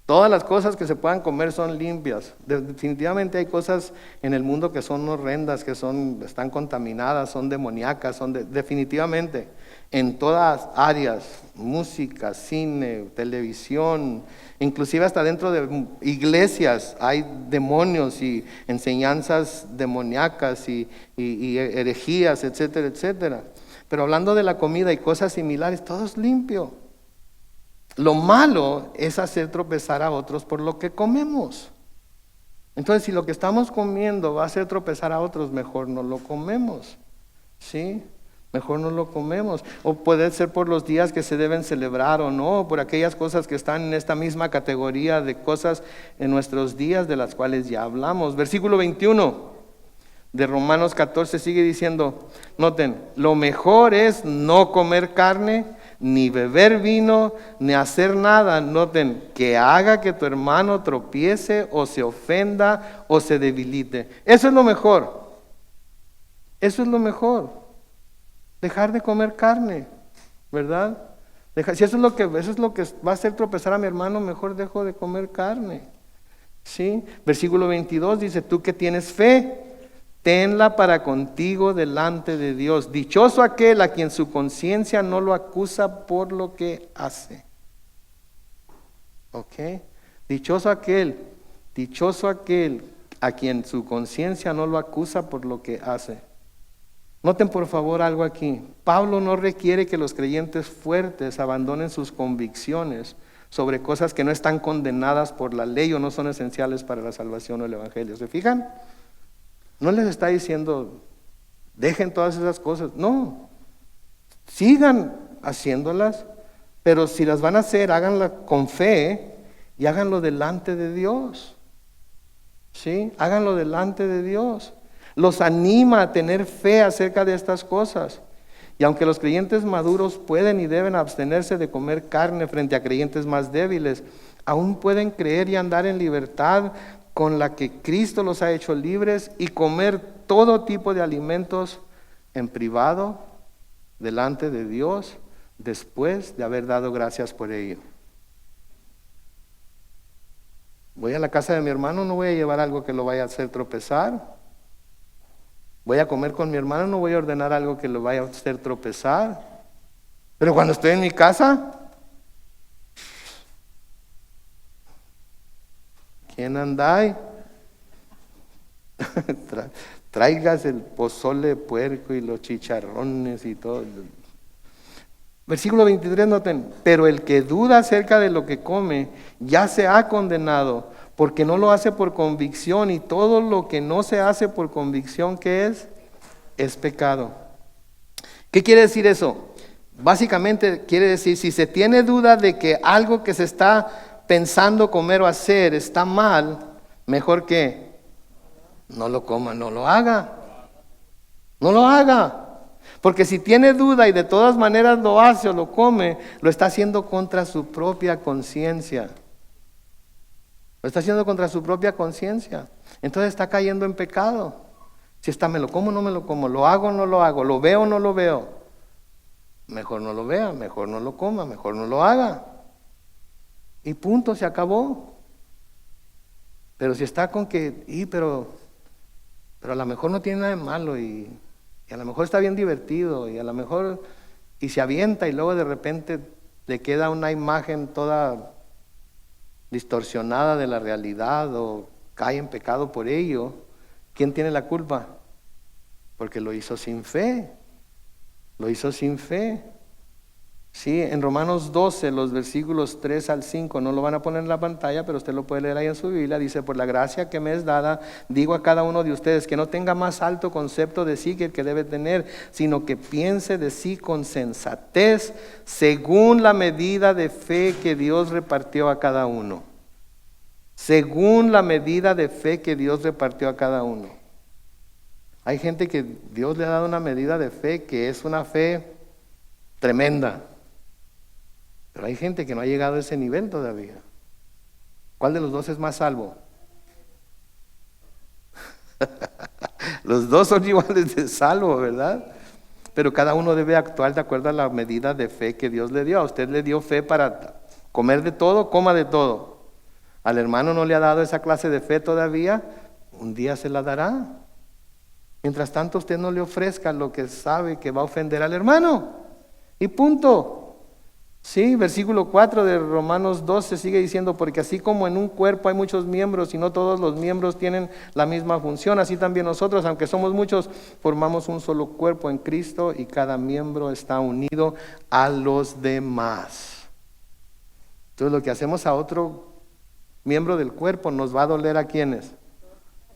Todas las cosas que se puedan comer son limpias. Definitivamente hay cosas en el mundo que son horrendas, que están contaminadas, son demoníacas, definitivamente. En todas áreas, música, cine, televisión, inclusive hasta dentro de iglesias hay demonios y enseñanzas demoníacas y herejías, etcétera, etcétera. Pero hablando de la comida y cosas similares, todo es limpio. Lo malo es hacer tropezar a otros por lo que comemos. Entonces, si lo que estamos comiendo va a hacer tropezar a otros, mejor no lo comemos, ¿sí? Mejor no lo comemos. O puede ser por los días que se deben celebrar o no, por aquellas cosas que están en esta misma categoría de cosas en nuestros días de las cuales ya hablamos. Versículo 21 de Romanos 14 sigue diciendo, noten, lo mejor es no comer carne, ni beber vino, ni hacer nada, noten, que haga que tu hermano tropiece o se ofenda o se debilite. Eso es lo mejor. Eso es lo mejor. Dejar de comer carne, ¿verdad? Si eso es lo que va a hacer tropezar a mi hermano, mejor dejo de comer carne. ¿Sí? Versículo 22 dice, tú que tienes fe, tenla para contigo delante de Dios. Dichoso aquel a quien su conciencia no lo acusa por lo que hace. ¿Ok? Dichoso aquel a quien su conciencia no lo acusa por lo que hace. Noten por favor algo aquí. Pablo no requiere que los creyentes fuertes abandonen sus convicciones sobre cosas que no están condenadas por la ley o no son esenciales para la salvación o el evangelio. ¿Se fijan? No les está diciendo, dejen todas esas cosas. No, sigan haciéndolas, pero si las van a hacer, háganlas con fe y háganlo delante de Dios. ¿Sí? Háganlo delante de Dios. Los anima a tener fe acerca de estas cosas. Y aunque los creyentes maduros pueden y deben abstenerse de comer carne frente a creyentes más débiles, aún pueden creer y andar en libertad con la que Cristo los ha hecho libres y comer todo tipo de alimentos en privado, delante de Dios, después de haber dado gracias por ello. Voy a la casa de mi hermano, no voy a llevar algo que lo vaya a hacer tropezar. Voy a comer con mi hermano, no voy a ordenar algo que lo vaya a hacer tropezar. Pero cuando estoy en mi casa, ¿quién anda ahí? Traigas el pozole de puerco y los chicharrones y todo. Versículo 23, noten, pero el que duda acerca de lo que come ya se ha condenado, porque no lo hace por convicción, y todo lo que no se hace por convicción, ¿qué es pecado. ¿Qué quiere decir eso? Básicamente quiere decir, si se tiene duda de que algo que se está pensando comer o hacer está mal, mejor que no lo coma, no lo haga. No lo haga. Porque si tiene duda y de todas maneras lo hace o lo come, lo está haciendo contra su propia conciencia. Lo está haciendo contra su propia conciencia. Entonces está cayendo en pecado. Si está, me lo como o no me lo como, lo hago o no lo hago, lo veo o no lo veo. Mejor no lo vea, mejor no lo coma, mejor no lo haga. Y punto, se acabó. Pero si está con que, pero a lo mejor no tiene nada de malo y a lo mejor está bien divertido y a lo mejor, y se avienta y luego de repente le queda una imagen toda distorsionada de la realidad o cae en pecado por ello, ¿quién tiene la culpa? Porque lo hizo sin fe. Lo hizo sin fe. Sí, en Romanos 12, los versículos 3 al 5, no lo van a poner en la pantalla, pero usted lo puede leer ahí en su Biblia. Dice, por la gracia que me es dada, digo a cada uno de ustedes que no tenga más alto concepto de sí que el que debe tener, sino que piense de sí con sensatez, según la medida de fe que Dios repartió a cada uno. Según la medida de fe que Dios repartió a cada uno. Hay gente que Dios le ha dado una medida de fe que es una fe tremenda. Pero hay gente que no ha llegado a ese nivel todavía. ¿Cuál de los dos es más salvo? Los dos son iguales de salvo, ¿verdad? Pero cada uno debe actuar de acuerdo a la medida de fe que Dios le dio. A usted le dio fe para comer de todo, coma de todo. Al hermano no le ha dado esa clase de fe todavía, un día se la dará. Mientras tanto usted no le ofrezca lo que sabe que va a ofender al hermano. Y punto. Sí, versículo 4 de Romanos 12 sigue diciendo, porque así como en un cuerpo hay muchos miembros y no todos los miembros tienen la misma función, así también nosotros, aunque somos muchos, formamos un solo cuerpo en Cristo y cada miembro está unido a los demás. Entonces lo que hacemos a otro miembro del cuerpo nos va a doler ¿a quiénes?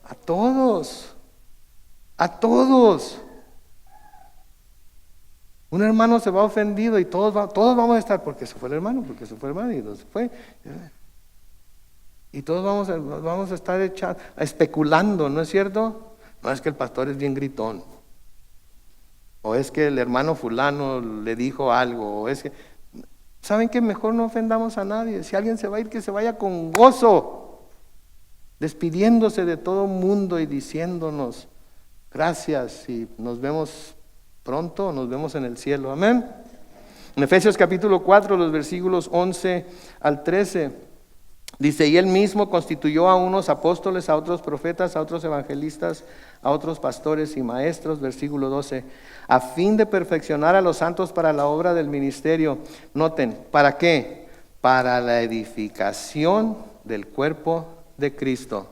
A todos. A todos. Un hermano se va ofendido y todos vamos a estar, porque se fue el hermano, y no se fue. Y todos vamos a estar especulando, ¿no es cierto? No, es que el pastor es bien gritón. O es que el hermano fulano le dijo algo. O es que, ¿saben qué? Mejor no ofendamos a nadie. Si alguien se va a ir, que se vaya con gozo, despidiéndose de todo mundo y diciéndonos gracias y nos vemos pronto, nos vemos en el cielo. Amén. En Efesios capítulo 4, los versículos 11 al 13, dice, y él mismo constituyó a unos apóstoles, a otros profetas, a otros evangelistas, a otros pastores y maestros, versículo 12, a fin de perfeccionar a los santos para la obra del ministerio. Noten, ¿para qué? Para la edificación del cuerpo de Cristo.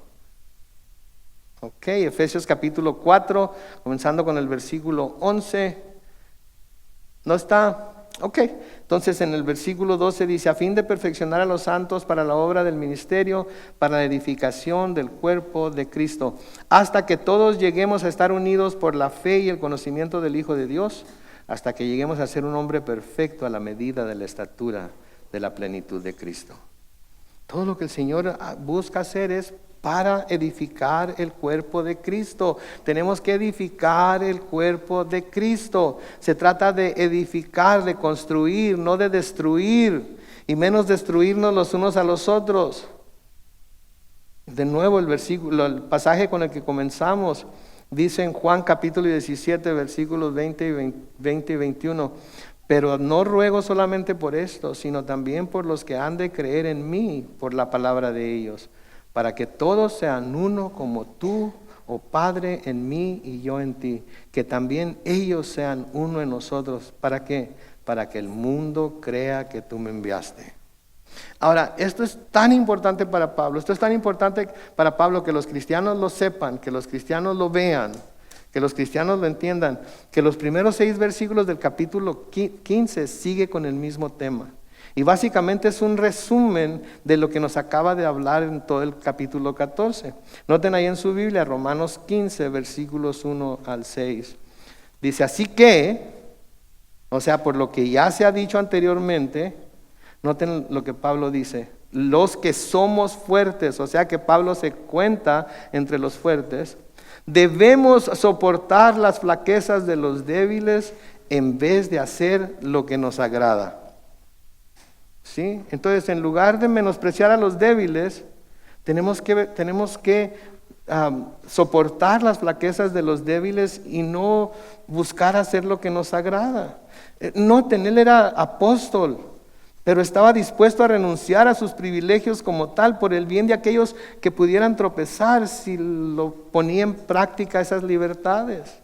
Ok, Efesios capítulo 4, comenzando con el versículo 11. ¿No está? Ok, entonces en el versículo 12 dice, a fin de perfeccionar a los santos para la obra del ministerio, para la edificación del cuerpo de Cristo, hasta que todos lleguemos a estar unidos por la fe y el conocimiento del Hijo de Dios, hasta que lleguemos a ser un hombre perfecto a la medida de la estatura de la plenitud de Cristo. Todo lo que el Señor busca hacer es para edificar el cuerpo de Cristo. Tenemos que edificar el cuerpo de Cristo. Se trata de edificar, de construir, no de destruir, y menos destruirnos los unos a los otros. De nuevo el pasaje con el que comenzamos, dice en Juan capítulo 17, versículos 20 y 21, pero no ruego solamente por esto, sino también por los que han de creer en mí por la palabra de ellos, para que todos sean uno como tú, oh Padre, en mí y yo en ti, que también ellos sean uno en nosotros. ¿Para qué? Para que el mundo crea que tú me enviaste. Ahora, esto es tan importante para Pablo, esto es tan importante para Pablo que los cristianos lo sepan, que los cristianos lo vean, que los cristianos lo entiendan, que los primeros 6 versículos del capítulo 15 sigue con el mismo tema. Y básicamente es un resumen de lo que nos acaba de hablar en todo el capítulo 14. Noten ahí en su Biblia, Romanos 15, versículos 1 al 6. Dice, así que, o sea, por lo que ya se ha dicho anteriormente, noten lo que Pablo dice, los que somos fuertes, o sea que Pablo se cuenta entre los fuertes, debemos soportar las flaquezas de los débiles en vez de hacer lo que nos agrada. ¿Sí? Entonces, en lugar de menospreciar a los débiles, tenemos que soportar las flaquezas de los débiles y no buscar hacer lo que nos agrada. Noten, él era apóstol, pero estaba dispuesto a renunciar a sus privilegios como tal por el bien de aquellos que pudieran tropezar si lo ponía en práctica esas libertades.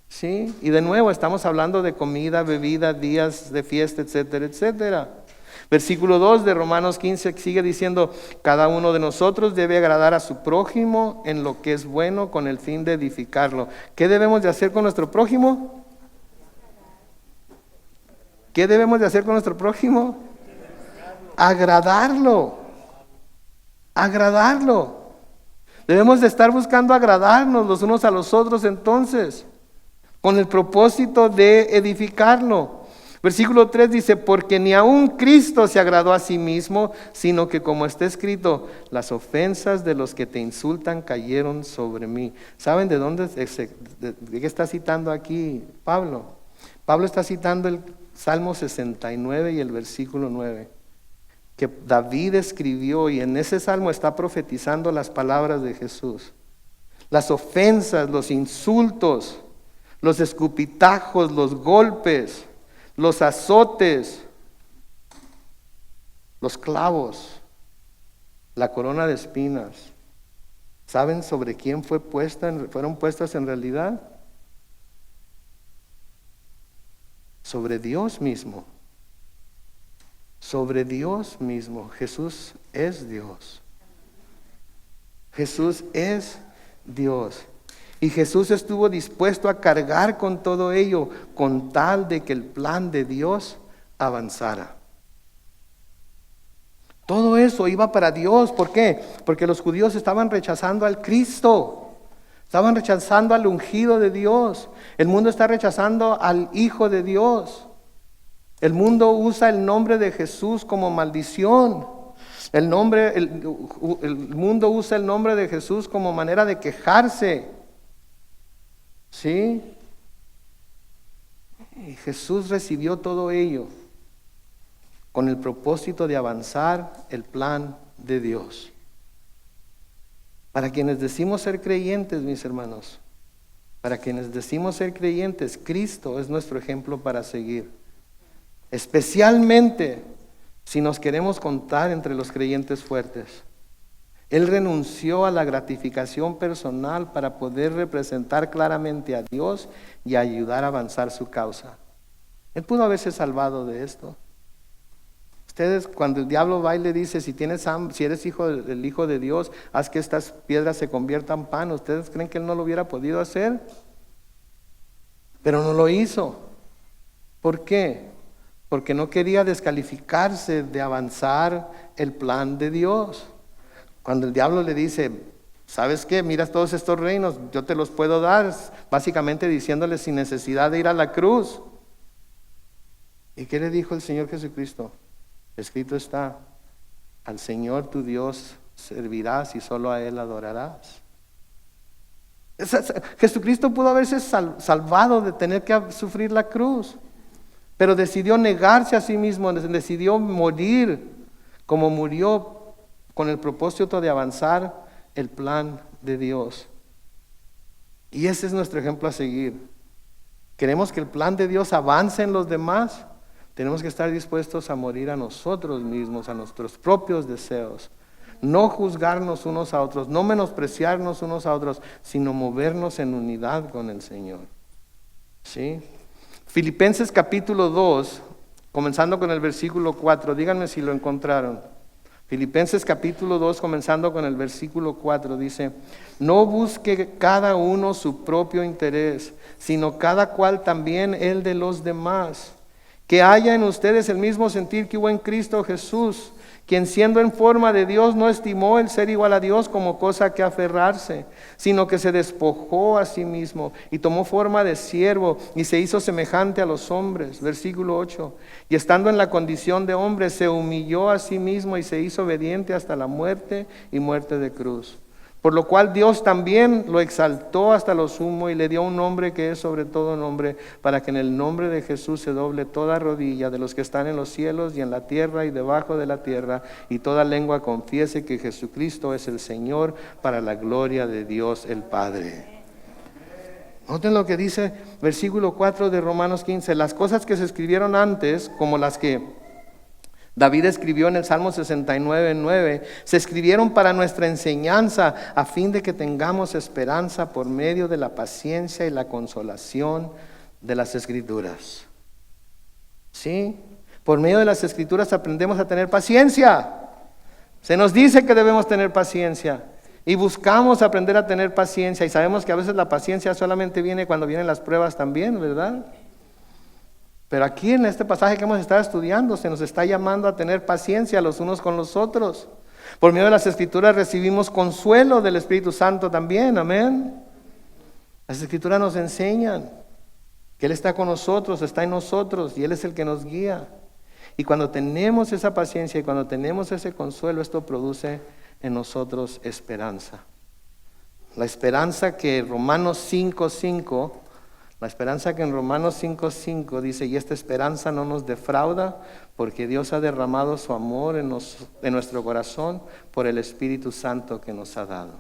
¿Sí? Y de nuevo estamos hablando de comida, bebida, días de fiesta, etcétera, etcétera. Versículo 2 de Romanos 15 sigue diciendo, cada uno de nosotros debe agradar a su prójimo en lo que es bueno con el fin de edificarlo. ¿Qué debemos de hacer con nuestro prójimo? ¿Qué debemos de hacer con nuestro prójimo? Agradarlo. Agradarlo. Debemos de estar buscando agradarnos los unos a los otros entonces, con el propósito de edificarlo. Versículo 3 dice, porque ni aun Cristo se agradó a sí mismo, sino que como está escrito, las ofensas de los que te insultan cayeron sobre mí. ¿Saben de qué está citando aquí Pablo? Pablo está citando el Salmo 69 y el versículo 9, que David escribió, y en ese salmo está profetizando las palabras de Jesús. Las ofensas, los insultos, los escupitajos, los golpes, los azotes, los clavos, la corona de espinas. ¿Saben sobre quién fueron puestas en realidad? Sobre Dios mismo. Sobre Dios mismo. Jesús es Dios. Jesús es Dios. Y Jesús estuvo dispuesto a cargar con todo ello, con tal de que el plan de Dios avanzara. Todo eso iba para Dios. ¿Por qué? Porque los judíos estaban rechazando al Cristo. Estaban rechazando al ungido de Dios. El mundo está rechazando al Hijo de Dios. El mundo usa el nombre de Jesús como maldición. El mundo usa el nombre de Jesús como manera de quejarse. ¿Sí? Y Jesús recibió todo ello con el propósito de avanzar el plan de Dios. Para quienes decimos ser creyentes, mis hermanos, para quienes decimos ser creyentes, Cristo es nuestro ejemplo para seguir. especialmente si nos queremos contar entre los creyentes fuertes. Él renunció a la gratificación personal para poder representar claramente a Dios y ayudar a avanzar su causa. Él pudo haberse salvado de esto. Ustedes, cuando el diablo va y le dice, si eres el hijo de Dios, haz que estas piedras se conviertan en pan, ¿ustedes creen que él no lo hubiera podido hacer? Pero no lo hizo. ¿Por qué? Porque no quería descalificarse de avanzar el plan de Dios. Cuando el diablo le dice, ¿sabes qué? Mira todos estos reinos, yo te los puedo dar, básicamente diciéndole sin necesidad de ir a la cruz. ¿Y qué le dijo el Señor Jesucristo? Escrito está, al Señor tu Dios servirás y solo a Él adorarás. Jesucristo pudo haberse salvado de tener que sufrir la cruz, pero decidió negarse a sí mismo, decidió morir como murió con el propósito de avanzar el plan de Dios. Y ese es nuestro ejemplo a seguir. Queremos que el plan de Dios avance en los demás. Tenemos que estar dispuestos a morir a nosotros mismos, a nuestros propios deseos. No juzgarnos unos a otros, no menospreciarnos unos a otros, sino movernos en unidad con el Señor. ¿Sí? Filipenses capítulo 2, comenzando con el versículo 4, díganme si lo encontraron. Filipenses capítulo 2, comenzando con el versículo 4, dice, no busque cada uno su propio interés, sino cada cual también el de los demás. Que haya en ustedes el mismo sentir que hubo en Cristo Jesús, quien siendo en forma de Dios no estimó el ser igual a Dios como cosa que aferrarse, sino que se despojó a sí mismo y tomó forma de siervo y se hizo semejante a los hombres. Versículo 8. Y estando en la condición de hombre, se humilló a sí mismo y se hizo obediente hasta la muerte y muerte de cruz. Por lo cual Dios también lo exaltó hasta lo sumo y le dio un nombre que es sobre todo nombre, para que en el nombre de Jesús se doble toda rodilla de los que están en los cielos y en la tierra y debajo de la tierra, y toda lengua confiese que Jesucristo es el Señor, para la gloria de Dios el Padre. Noten lo que dice versículo 4 de Romanos 15. Las cosas que se escribieron antes, como las que David escribió en el Salmo 69:9, se escribieron para nuestra enseñanza, a fin de que tengamos esperanza por medio de la paciencia y la consolación de las Escrituras. ¿Sí? Por medio de las Escrituras aprendemos a tener paciencia. Se nos dice que debemos tener paciencia y buscamos aprender a tener paciencia, y sabemos que a veces la paciencia solamente viene cuando vienen las pruebas también, ¿verdad? Pero aquí en este pasaje que hemos estado estudiando se nos está llamando a tener paciencia los unos con los otros. Por medio de las Escrituras recibimos consuelo del Espíritu Santo también, amén. Las Escrituras nos enseñan que Él está con nosotros, está en nosotros y Él es el que nos guía. Y cuando tenemos esa paciencia y cuando tenemos ese consuelo, esto produce en nosotros esperanza. La esperanza que Romanos 5:5, la esperanza que en Romanos 5:5 dice, y esta esperanza no nos defrauda, porque Dios ha derramado su amor en nuestro corazón por el Espíritu Santo que nos ha dado.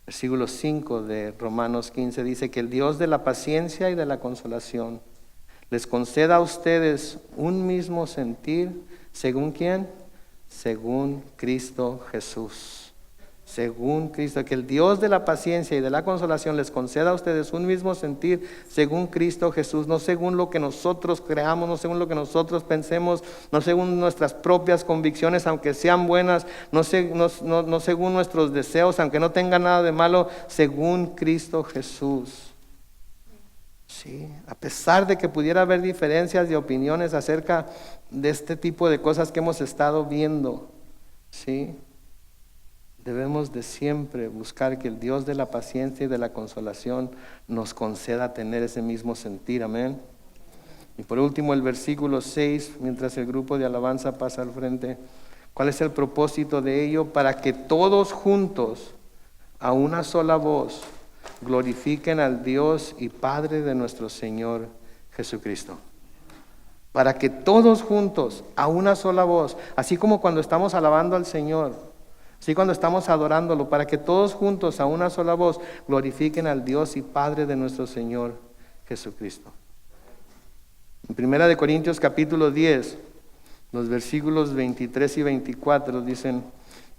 Versículo 5 de Romanos 15 dice que el Dios de la paciencia y de la consolación les conceda a ustedes un mismo sentir, ¿según quién? Según Cristo Jesús. Según Cristo, que el Dios de la paciencia y de la consolación les conceda a ustedes un mismo sentir según Cristo Jesús, no según lo que nosotros creamos, no según lo que nosotros pensemos, no según nuestras propias convicciones, aunque sean buenas, no según nuestros deseos, aunque no tengan nada de malo, según Cristo Jesús. Sí, a pesar de que pudiera haber diferencias de opiniones acerca de este tipo de cosas que hemos estado viendo, sí, debemos de siempre buscar que el Dios de la paciencia y de la consolación nos conceda tener ese mismo sentir, amén. Y por último el versículo 6, mientras el grupo de alabanza pasa al frente, ¿cuál es el propósito de ello? Para que todos juntos, a una sola voz, glorifiquen al Dios y Padre de nuestro Señor Jesucristo. Para que todos juntos, a una sola voz, así como cuando estamos alabando al Señor, así cuando estamos adorándolo, para que todos juntos a una sola voz glorifiquen al Dios y Padre de nuestro Señor Jesucristo. En Primera de Corintios capítulo 10, los versículos 23 y 24 dicen: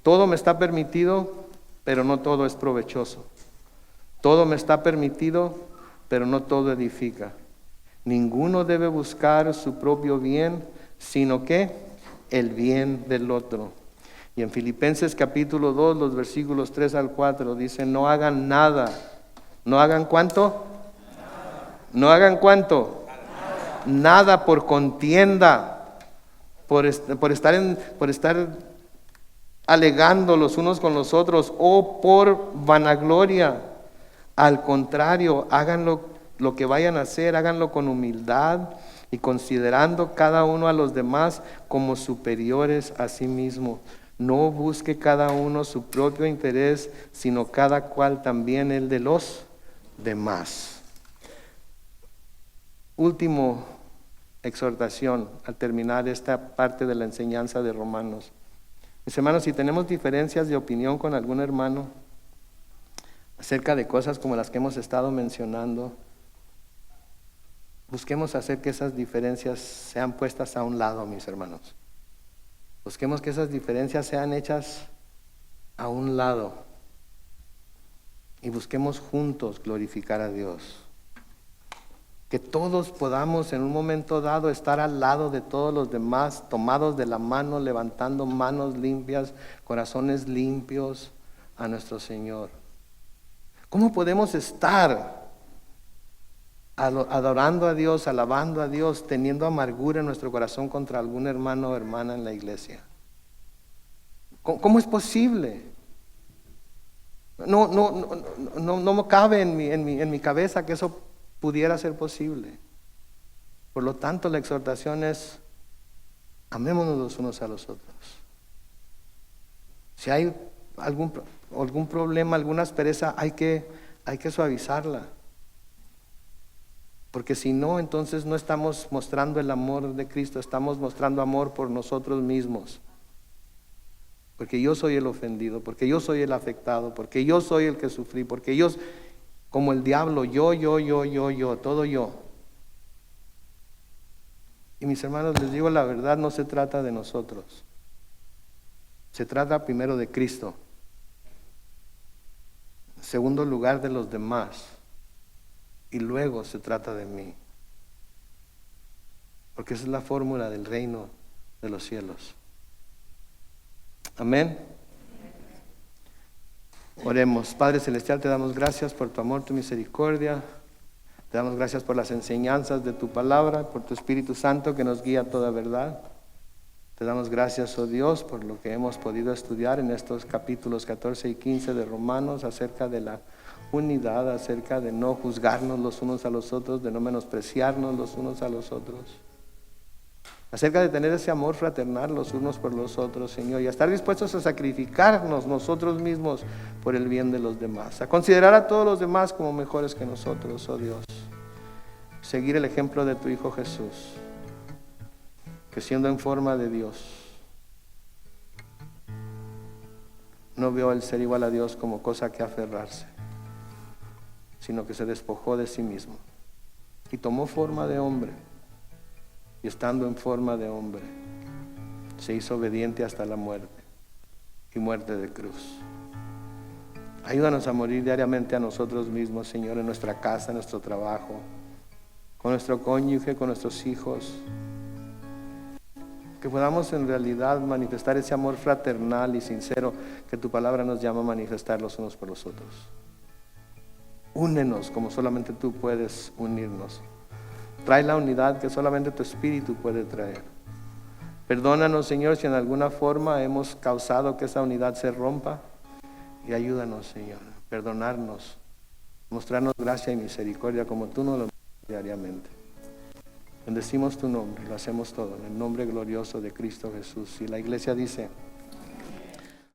todo me está permitido, pero no todo es provechoso. Todo me está permitido, pero no todo edifica. Ninguno debe buscar su propio bien, sino que el bien del otro. Y en Filipenses capítulo 2, los versículos 3 al 4 dicen: no hagan nada. ¿No hagan cuánto? ¿No hagan cuánto? Nada por contienda, por estar alegando los unos con los otros, o por vanagloria. Al contrario, háganlo, lo que vayan a hacer, háganlo con humildad y considerando cada uno a los demás como superiores a sí mismo. No busque cada uno su propio interés, sino cada cual también el de los demás. Último exhortación al terminar esta parte de la enseñanza de Romanos. Mis hermanos, si tenemos diferencias de opinión con algún hermano acerca de cosas como las que hemos estado mencionando, busquemos hacer que esas diferencias sean puestas a un lado, mis hermanos. Busquemos que esas diferencias sean hechas a un lado y busquemos juntos glorificar a Dios. Que todos podamos en un momento dado estar al lado de todos los demás, tomados de la mano, levantando manos limpias, corazones limpios a nuestro Señor. ¿Cómo podemos estar adorando a Dios, alabando a Dios, teniendo amargura en nuestro corazón contra algún hermano o hermana en la iglesia? ¿Cómo es posible? No cabe en mi cabeza que eso pudiera ser posible. Por lo tanto, la exhortación es: amémonos los unos a los otros. Si hay algún problema, alguna aspereza, hay que suavizarla. Porque si no, entonces no estamos mostrando el amor de Cristo, estamos mostrando amor por nosotros mismos. Porque yo soy el ofendido, porque yo soy el afectado, porque yo soy el que sufrí, porque yo, como el diablo, yo, todo yo. Y mis hermanos, les digo la verdad, no se trata de nosotros. Se trata primero de Cristo. En segundo lugar, de los demás. Y luego se trata de mí. Porque esa es la fórmula del reino de los cielos. Amén. Oremos. Padre Celestial, te damos gracias por tu amor, tu misericordia. Te damos gracias por las enseñanzas de tu palabra, por tu Espíritu Santo que nos guía a toda verdad. Te damos gracias, oh Dios, por lo que hemos podido estudiar en estos capítulos 14 y 15 de Romanos acerca de la unidad, acerca de no juzgarnos los unos a los otros, de no menospreciarnos los unos a los otros, acerca de tener ese amor fraternal los unos por los otros, Señor, y a estar dispuestos a sacrificarnos nosotros mismos por el bien de los demás, a considerar a todos los demás como mejores que nosotros, oh Dios. Seguir el ejemplo de tu Hijo Jesús, que siendo en forma de Dios, no vio el ser igual a Dios como cosa que aferrarse, sino que se despojó de sí mismo y tomó forma de hombre, y estando en forma de hombre se hizo obediente hasta la muerte, y muerte de cruz. Ayúdanos a morir diariamente a nosotros mismos, Señor, en nuestra casa, en nuestro trabajo, con nuestro cónyuge, con nuestros hijos, que podamos en realidad manifestar ese amor fraternal y sincero que tu palabra nos llama a manifestar los unos por los otros. Únenos como solamente tú puedes unirnos. Trae la unidad que solamente tu Espíritu puede traer. Perdónanos, Señor, si en alguna forma hemos causado que esa unidad se rompa, y ayúdanos, Señor, perdonarnos, mostrarnos gracia y misericordia como tú nos lo muestras diariamente. Bendecimos tu nombre, lo hacemos todo en el nombre glorioso de Cristo Jesús. Y la iglesia dice: